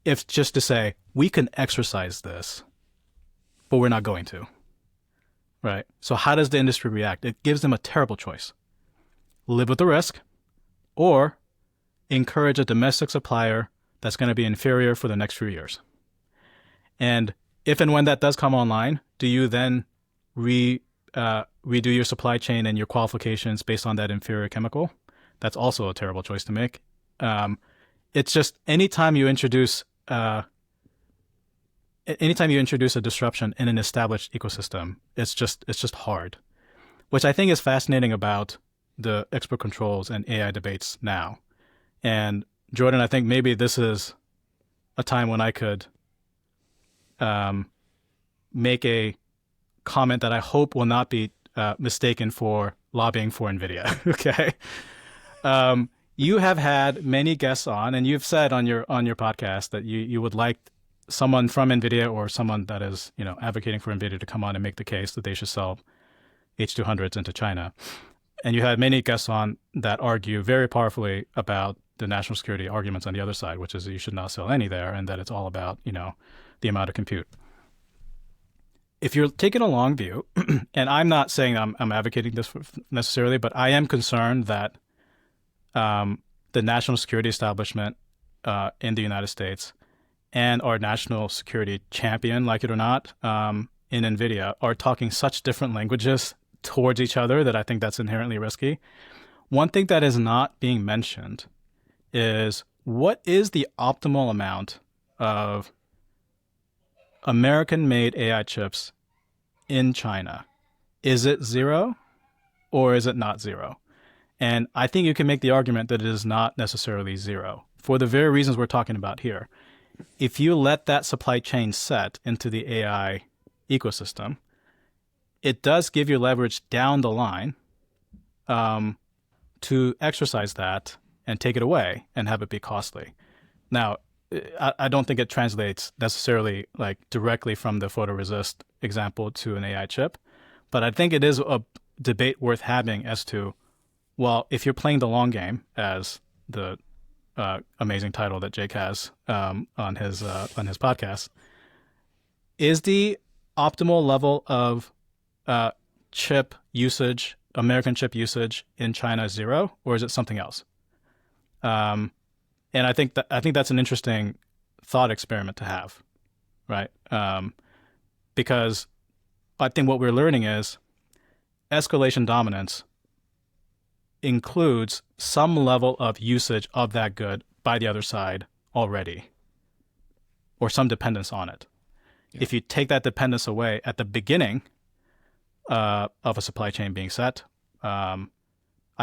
If just to say, we can exercise this, but we're not going to. Right. So how does the industry react? It gives them a terrible choice. Live with the risk or encourage a domestic supplier that's going to be inferior for the next few years. And if and when that does come online, do you then redo your supply chain and your qualifications based on that inferior chemical? That's also a terrible choice to make. It's just anytime you introduce a disruption in an established ecosystem, it's just hard, which I think is fascinating about the export controls and AI debates now. And Jordan, I think maybe this is a time when I could make a comment that I hope will not be mistaken for lobbying for NVIDIA. Okay. You have had many guests on, and you've said on your podcast that you would like someone from NVIDIA or someone that is, advocating for NVIDIA to come on and make the case that they should sell H200s into China. And you had many guests on that argue very powerfully about the national security arguments on the other side, which is that you should not sell any there and that it's all about, the amount of compute. If you're taking a long view, and I'm not saying I'm advocating this necessarily, but I am concerned that the national security establishment in the United States and our national security champion, like it or not, in NVIDIA, are talking such different languages towards each other that I think that's inherently risky. One thing that is not being mentioned is what is the optimal amount of American-made AI chips in China? Is it zero or is it not zero? And I think you can make the argument that it is not necessarily zero for the very reasons we're talking about here. If you let that supply chain set into the AI ecosystem, it does give you leverage down the line to exercise that and take it away and have it be costly. Now, I don't think it translates necessarily like directly from the photoresist example to an AI chip, but I think it is a debate worth having as to, well, if you're playing the long game, as the amazing title that Jake has on his podcast, is the optimal level of chip usage, American chip usage in China 0, or is it something else? And I think that's an interesting thought experiment to have, right? Because I think what we're learning is escalation dominance includes some level of usage of that good by the other side already, or some dependence on it. Yeah. If you take that dependence away at the beginning of a supply chain being set, I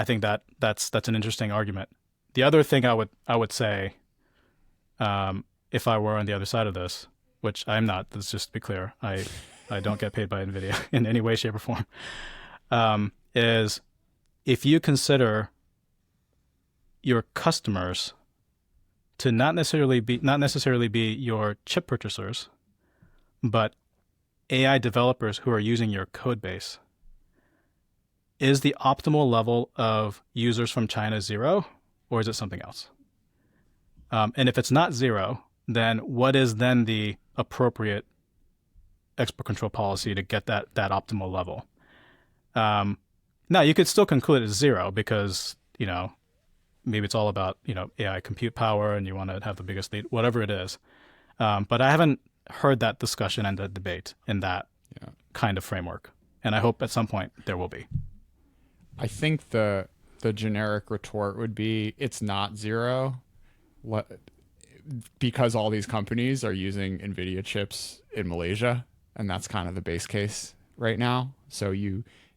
think that's an interesting argument. The other thing I would say, if I were on the other side of this, which I'm not, let's just be clear, I don't get paid by NVIDIA in any way, shape, or form, is if you consider your customers to not necessarily be your chip purchasers, but AI developers who are using your code base, is the optimal level of users from China 0, or is it something else? And if it's not 0, then what is then the appropriate export control policy to get that optimal level? Now, you could still conclude it's 0 because, maybe it's all about, AI compute power and you want to have the biggest lead, whatever it is. But I haven't heard that discussion and the debate in that kind of framework. And I hope at some point there will be. I think the generic retort would be it's not 0 because all these companies are using NVIDIA chips in Malaysia, and that's kind of the base case right now. So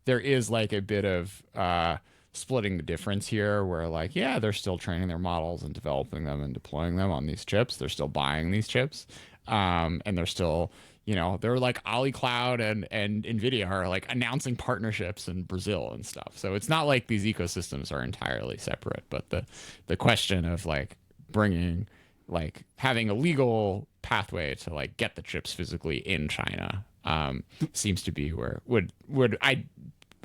there is like a bit of splitting the difference here where like, yeah, they're still training their models and developing them and deploying them on these chips. They're still buying these chips. And they're still, they're like AliCloud and NVIDIA are like announcing partnerships in Brazil and stuff. So it's not like these ecosystems are entirely separate, but the question of like having a legal pathway to like get the chips physically in China seems to be where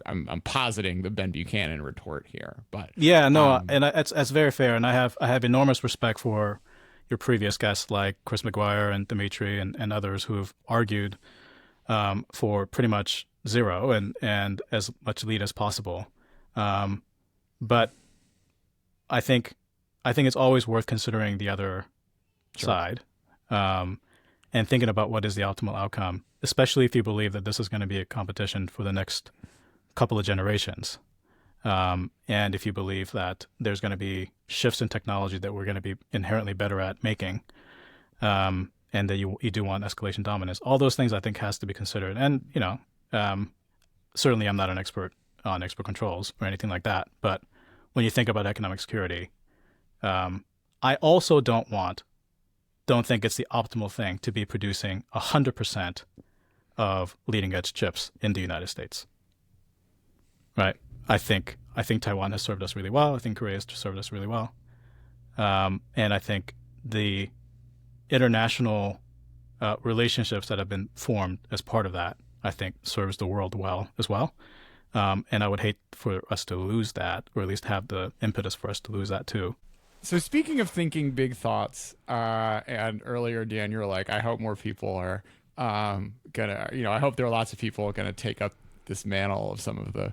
I'm positing the Ben Buchanan retort here, but yeah, no, and that's very fair, and I have enormous respect for your previous guests like Chris McGuire and Dimitri and others who have argued for pretty much 0 and as much lead as possible, but I think it's always worth considering the other side and thinking about what is the optimal outcome, especially if you believe that this is going to be a competition for the next couple of generations. And if you believe that there's going to be shifts in technology that we're going to be inherently better at making, and that you do want escalation dominance, all those things I think has to be considered. And, certainly I'm not an expert on export controls or anything like that. But when you think about economic security, I also don't think it's the optimal thing to be producing 100% of leading edge chips in the United States. Right. I think Taiwan has served us really well. I think Korea has served us really well. And I think the international relationships that have been formed as part of that, I think serves the world well as well. And I would hate for us to lose that, or at least have the impetus for us to lose that too. So speaking of thinking big thoughts, and earlier, Dan, you were like, I hope more people are I hope there are lots of people going to take up this mantle of some of the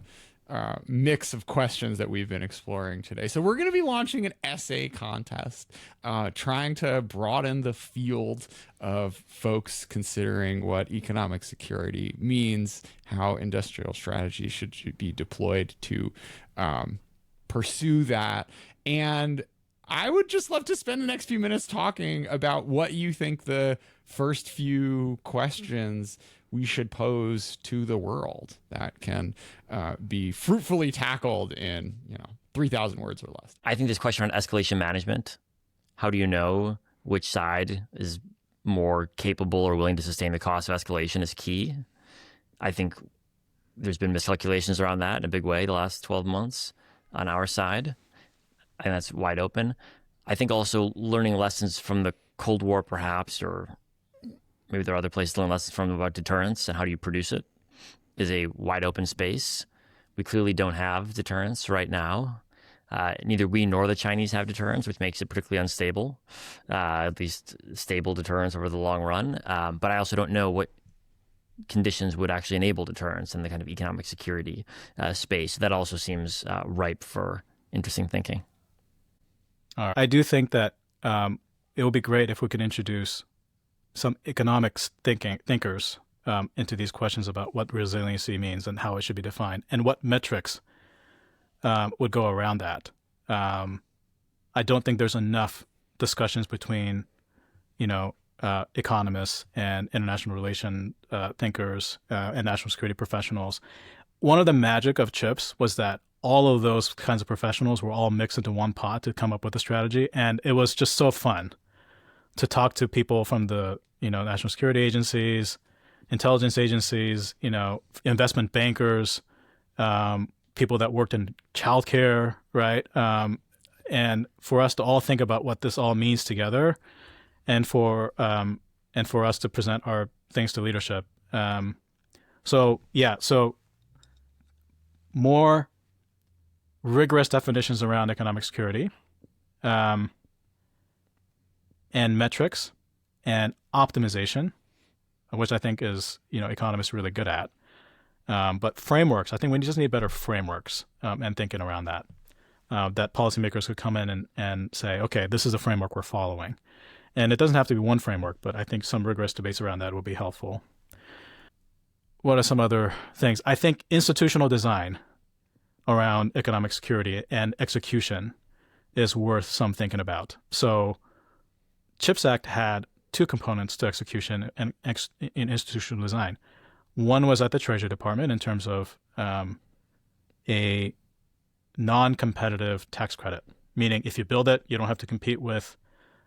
mix of questions that we've been exploring today. So we're going to be launching an essay contest, trying to broaden the field of folks considering what economic security means, how industrial strategy should be deployed to pursue that. And I would just love to spend the next few minutes talking about what you think the first few questions we should pose to the world that can be fruitfully tackled in 3,000 words or less. I think this question on escalation management, how do you know which side is more capable or willing to sustain the cost of escalation, is key. I think there's been miscalculations around that in a big way the last 12 months on our side, and that's wide open. I think also learning lessons from the Cold War, perhaps, or maybe there are other places to learn lessons from about deterrence and how do you produce it, is a wide open space. We clearly don't have deterrence right now. Neither we nor the Chinese have deterrence, which makes it particularly unstable, at least stable deterrence over the long run. But I also don't know what conditions would actually enable deterrence in the kind of economic security space. That also seems ripe for interesting thinking. All right. I do think that it would be great if we could introduce some economics thinkers into these questions about what resiliency means and how it should be defined and what metrics would go around that. I don't think there's enough discussions between, economists and international relation thinkers and national security professionals. One of the magic of CHIPS was that all of those kinds of professionals were all mixed into one pot to come up with a strategy, and it was just so fun to talk to people from the national security agencies, intelligence agencies, investment bankers, people that worked in childcare, right? And for us to all think about what this all means together, and for us to present our things to leadership. So more rigorous definitions around economic security, and metrics, and optimization, which I think is economists really good at. But frameworks, I think we just need better frameworks and thinking around that. That policymakers could come in and say, okay, this is a framework we're following. And it doesn't have to be one framework, but I think some rigorous debates around that would be helpful. What are some other things? I think institutional design around economic security and execution is worth some thinking about. So CHIPS Act had two components to execution and in institutional design. One was at the Treasury Department in terms of a non-competitive tax credit, meaning if you build it, you don't have to compete with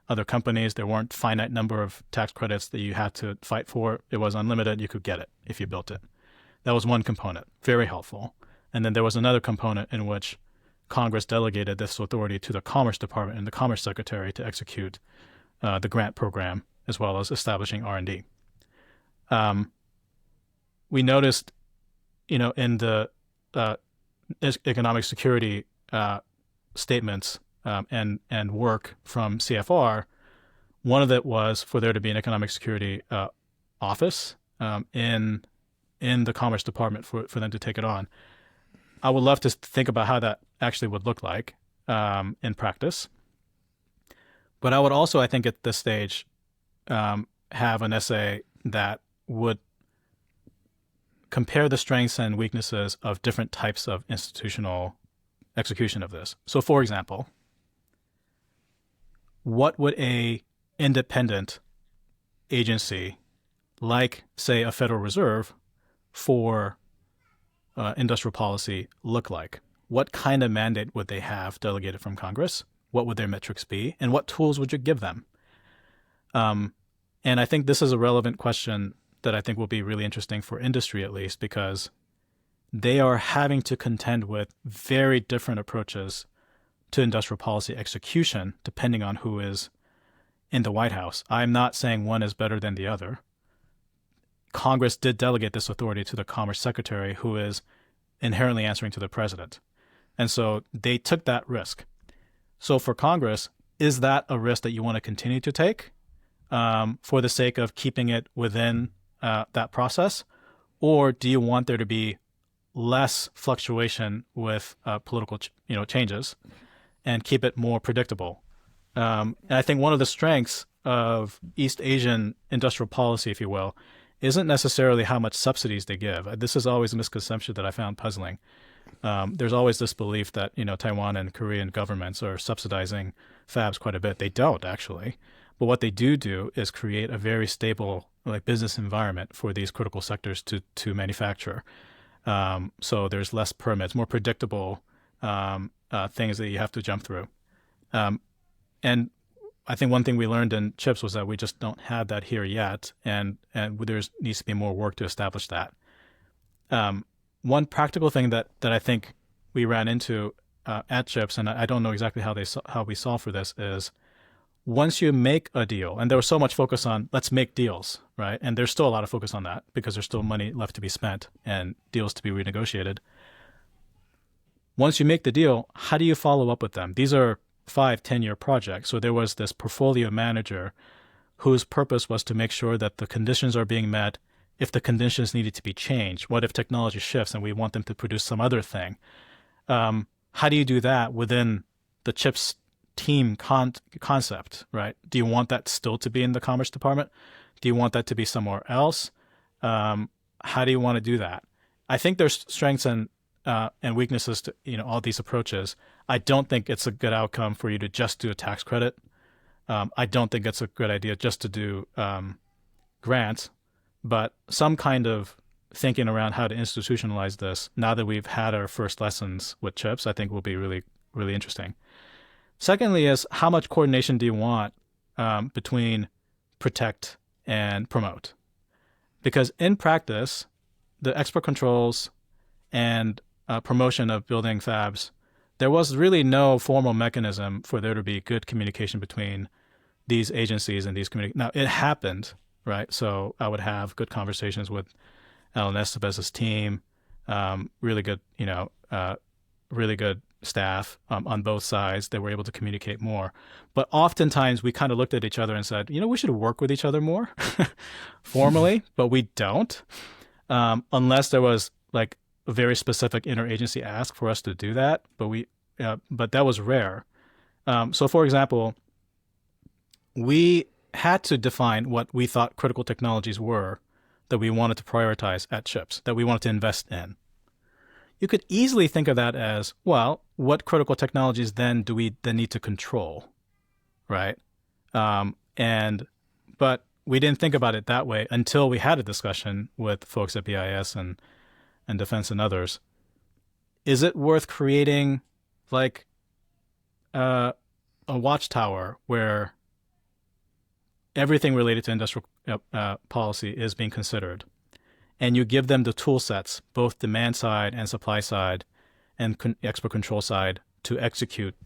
other companies. There weren't finite number of tax credits that you had to fight for. It was unlimited. You could get it if you built it. That was one component, very helpful. And then there was another component in which Congress delegated this authority to the Commerce Department and the Commerce Secretary to execute the grant program, as well as establishing R&D. We noticed, in the economic security statements and work from CFR, one of it was for there to be an economic security office in the Commerce Department for them to take it on. I would love to think about how that actually would look like in practice. But I would also, I think at this stage, have an essay that would compare the strengths and weaknesses of different types of institutional execution of this. So for example, what would a independent agency like, say, a Federal Reserve for industrial policy look like? What kind of mandate would they have delegated from Congress? What would their metrics be? And what tools would you give them? And I think this is a relevant question that I think will be really interesting for industry, at least, because they are having to contend with very different approaches to industrial policy execution, depending on who is in the White House. I'm not saying one is better than the other. Congress did delegate this authority to the Commerce Secretary, who is inherently answering to the president. And so they took that risk. So for Congress, is that a risk that you want to continue to take for the sake of keeping it within that process? Or do you want there to be less fluctuation with political changes and keep it more predictable? And I think one of the strengths of East Asian industrial policy, if you will, isn't necessarily how much subsidies they give. This is always a misconception that I found puzzling. There's always this belief that Taiwan and Korean governments are subsidizing fabs quite a bit. They don't, actually. But what they do is create a very stable business environment for these critical sectors to manufacture. So there's less permits, more predictable things that you have to jump through. And I think one thing we learned in CHIPS was that we just don't have that here yet, and there needs to be more work to establish that. One practical thing that I think we ran into at CHIPS, and I don't know exactly how we solve for this, is once you make a deal, and there was so much focus on let's make deals, right? And there's still a lot of focus on that because there's still money left to be spent and deals to be renegotiated. Once you make the deal, how do you follow up with them? These are 5-10 year projects. So there was this portfolio manager whose purpose was to make sure that the conditions are being met. If the conditions needed to be changed, what if technology shifts and we want them to produce some other thing? How do you do that within the chips team concept, right? Do you want that still to be in the Commerce Department? Do you want that to be somewhere else? How do you want to do that? I think there's strengths and weaknesses to all these approaches. I don't think it's a good outcome for you to just do a tax credit. I don't think it's a good idea just to do grants, but some kind of thinking around how to institutionalize this now that we've had our first lessons with chips, I think will be really, really interesting. Secondly is how much coordination do you want between protect and promote? Because in practice, the export controls and promotion of building fabs, there was really no formal mechanism for there to be good communication between these agencies and these communities. Now, it happened, right? So I would have good conversations with Alan Estevez's team, really good, really good staff on both sides. They were able to communicate more. But oftentimes we kind of looked at each other and said, we should work with each other more formally, but we don't, unless there was like a very specific interagency ask for us to do that. But that was rare. So for example, we had to define what we thought critical technologies were that we wanted to prioritize at chips, that we wanted to invest in. You could easily think of that as, well, what critical technologies then do we then need to control, right? But we didn't think about it that way until we had a discussion with folks at BIS and Defense and others. Is it worth creating like a watchtower where everything related to industrial policy is being considered, and you give them the tool sets, both demand side and supply side and export control side, to execute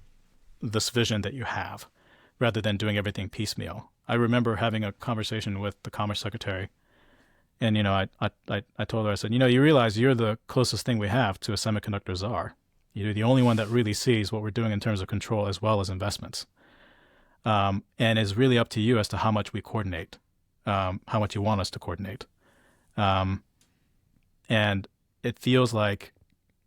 this vision that you have, rather than doing everything piecemeal? I remember having a conversation with the Commerce Secretary, and I told her, I said, you realize you're the closest thing we have to a semiconductor czar. You're the only one that really sees what we're doing in terms of control as well as investments. And it's really up to you as to how much we coordinate, how much you want us to coordinate. And it feels like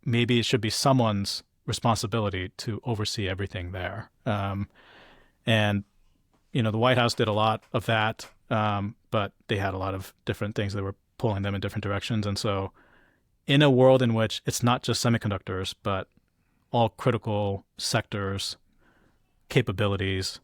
maybe it should be someone's responsibility to oversee everything there. And the White House did a lot of that, but they had a lot of different things that were pulling them in different directions. And so in a world in which it's not just semiconductors, but all critical sectors, capabilities,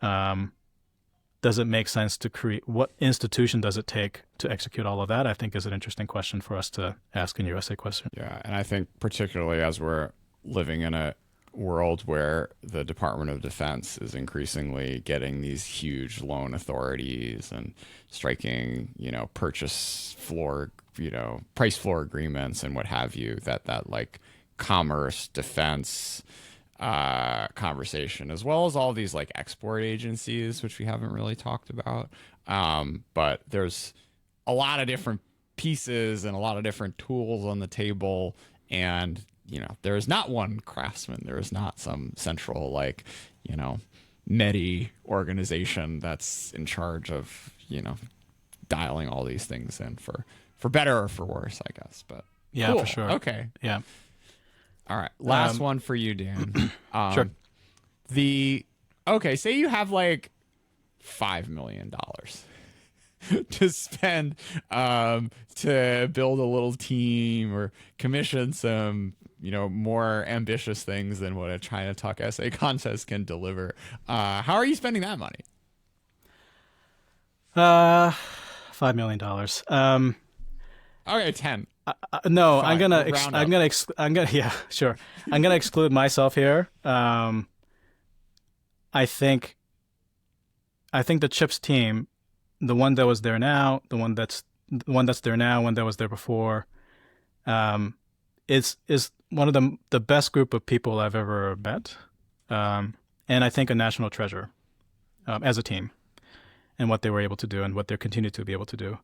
does it make sense to create? What institution does it take to execute all of that? I think is an interesting question for us to ask in your essay question. Yeah, and I think particularly as we're living in a world where the Department of Defense is increasingly getting these huge loan authorities and striking, purchase floor, price floor agreements and what have you, that like commerce, defense conversation, as well as all these like export agencies, which we haven't really talked about. But there's a lot of different pieces and a lot of different tools on the table. And, there is not one craftsman. There is not some central, like, METI organization that's in charge of, dialing all these things in for better or for worse, I guess. But yeah, cool. For sure. Okay. Yeah. All right. Last one for you, Dan. Sure. Say you have like $5 million to spend to build a little team or commission some, more ambitious things than what a China Talk essay contest can deliver. How are you spending that money? $5 million. Okay, 10. No, Fine, yeah, sure. I'm gonna exclude myself here. I think the chips team, the one that was there now, the one that's there now, one that was there before, is one of the best group of people I've ever met, and I think a national treasure. as a team and what they were able to do and what they continue to be able to do.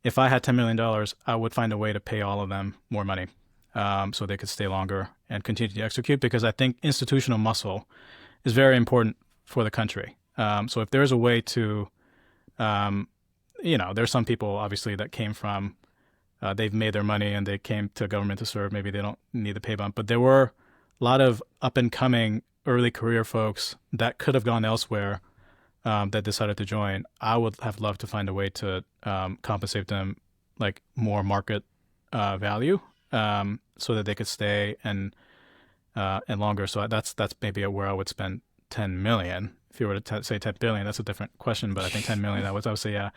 If I had $10 million, I would find a way to pay all of them more money so they could stay longer and continue to execute, because I think institutional muscle is very important for the country. So if there's a way to, there's some people obviously that came from, they've made their money and they came to government to serve. Maybe they don't need the pay bump, but there were a lot of up and coming early career folks that could have gone elsewhere that decided to join. I would have loved to find a way to compensate them like more market value so that they could stay and longer. So that's maybe where I would spend 10 million. If you were to say 10 billion, that's a different question. But I think 10 million, I would say, yeah.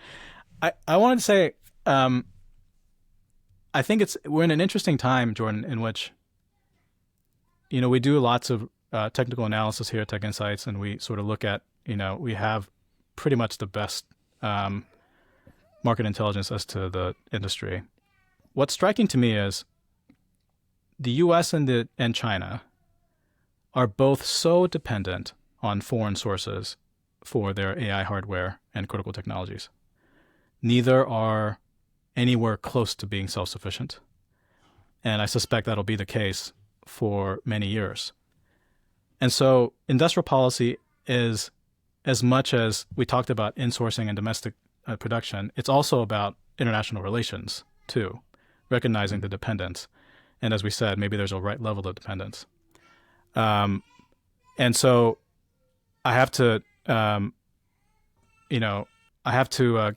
I wanted to say, I think we're in an interesting time, Jordan, in which, we do lots of technical analysis here at TechInsights, and we sort of look at, we have pretty much the best market intelligence as to the industry. What's striking to me is the U.S. and China are both so dependent on foreign sources for their AI hardware and critical technologies. Neither are anywhere close to being self-sufficient. And I suspect that'll be the case for many years. And so industrial policy is, as much as we talked about insourcing and domestic production, it's also about international relations too, recognizing the dependence. And as we said, maybe there's a right level of dependence. And so I have to,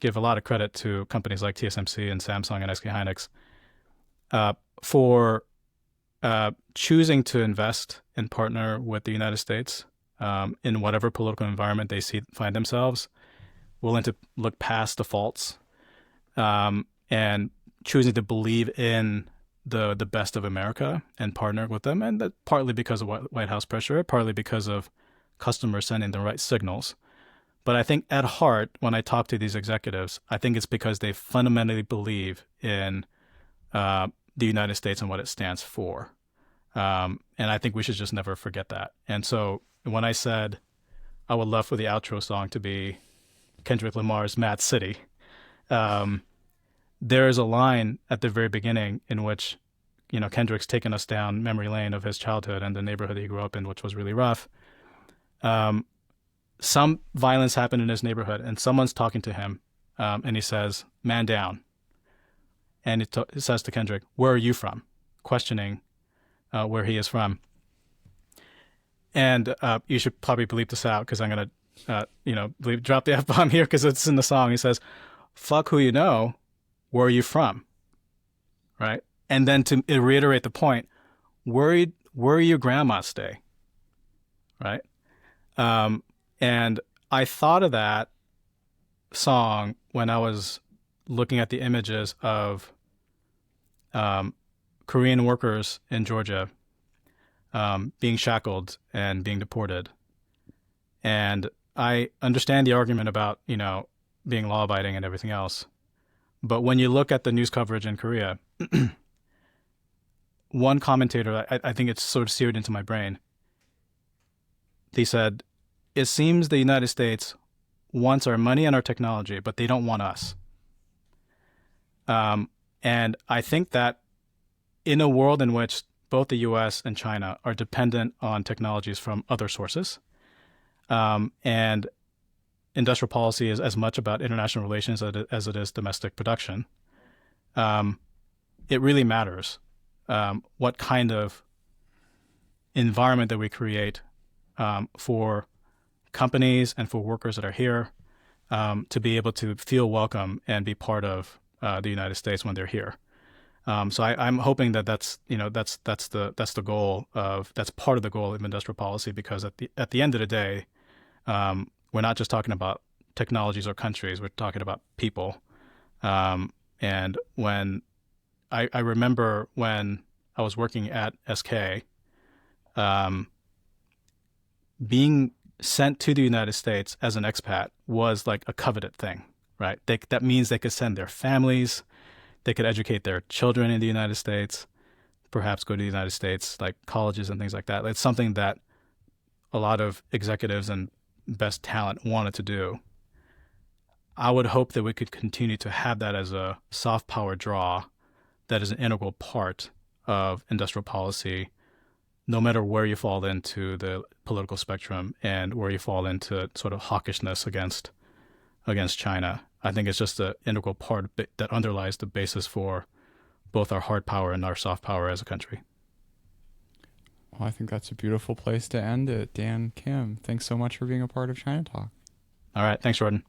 give a lot of credit to companies like TSMC and Samsung and SK hynix for choosing to invest and partner with the United States in whatever political environment they find themselves, willing to look past the faults, and choosing to believe in the best of America and partner with them. And that partly because of White House pressure, partly because of customers sending the right signals. But I think at heart, when I talk to these executives, I think it's because they fundamentally believe in the United States and what it stands for. And I think we should just never forget that. And so when I said I would love for the outro song to be Kendrick Lamar's Mad City, there is a line at the very beginning in which, Kendrick's taken us down memory lane of his childhood and the neighborhood he grew up in, which was really rough. Some violence happened in his neighborhood, and someone's talking to him, and he says, "Man down." And it says to Kendrick, "Where are you from?" Questioning where he is from. And you should probably bleep this out because I'm going to, drop the F-bomb here because it's in the song. He says, "Fuck who you know, where are you from?" Right? And then to reiterate the point, where your grandma stay? Right? And I thought of that song when I was looking at the images of Korean workers in Georgia being shackled and being deported. And I understand the argument about, being law-abiding and everything else. But when you look at the news coverage in Korea, one commentator, I think it's sort of seared into my brain, he said, "It seems the United States wants our money and our technology, but they don't want us." And I think that in a world in which both the U.S. and China are dependent on technologies from other sources, and industrial policy is as much about international relations as it is domestic production, it really matters what kind of environment that we create for companies and for workers that are here to be able to feel welcome and be part of the United States when they're here. So I'm hoping that's the goal that's part of the goal of industrial policy, because at the end of the day, we're not just talking about technologies or countries, we're talking about people. And when I remember when I was working at SK, being sent to the United States as an expat was like a coveted thing, right? That means they could send their families, they could educate their children in the United States, perhaps go to the United States, like colleges and things like that. It's something that a lot of executives and best talent wanted to do. I would hope that we could continue to have that as a soft power draw that is an integral part of industrial policy, no matter where you fall into the political spectrum and where you fall into sort of hawkishness against China. I think it's just an integral part that underlies the basis for both our hard power and our soft power as a country. Well, I think that's a beautiful place to end it. Dan Kim, thanks so much for being a part of China Talk. All right. Thanks, Jordan.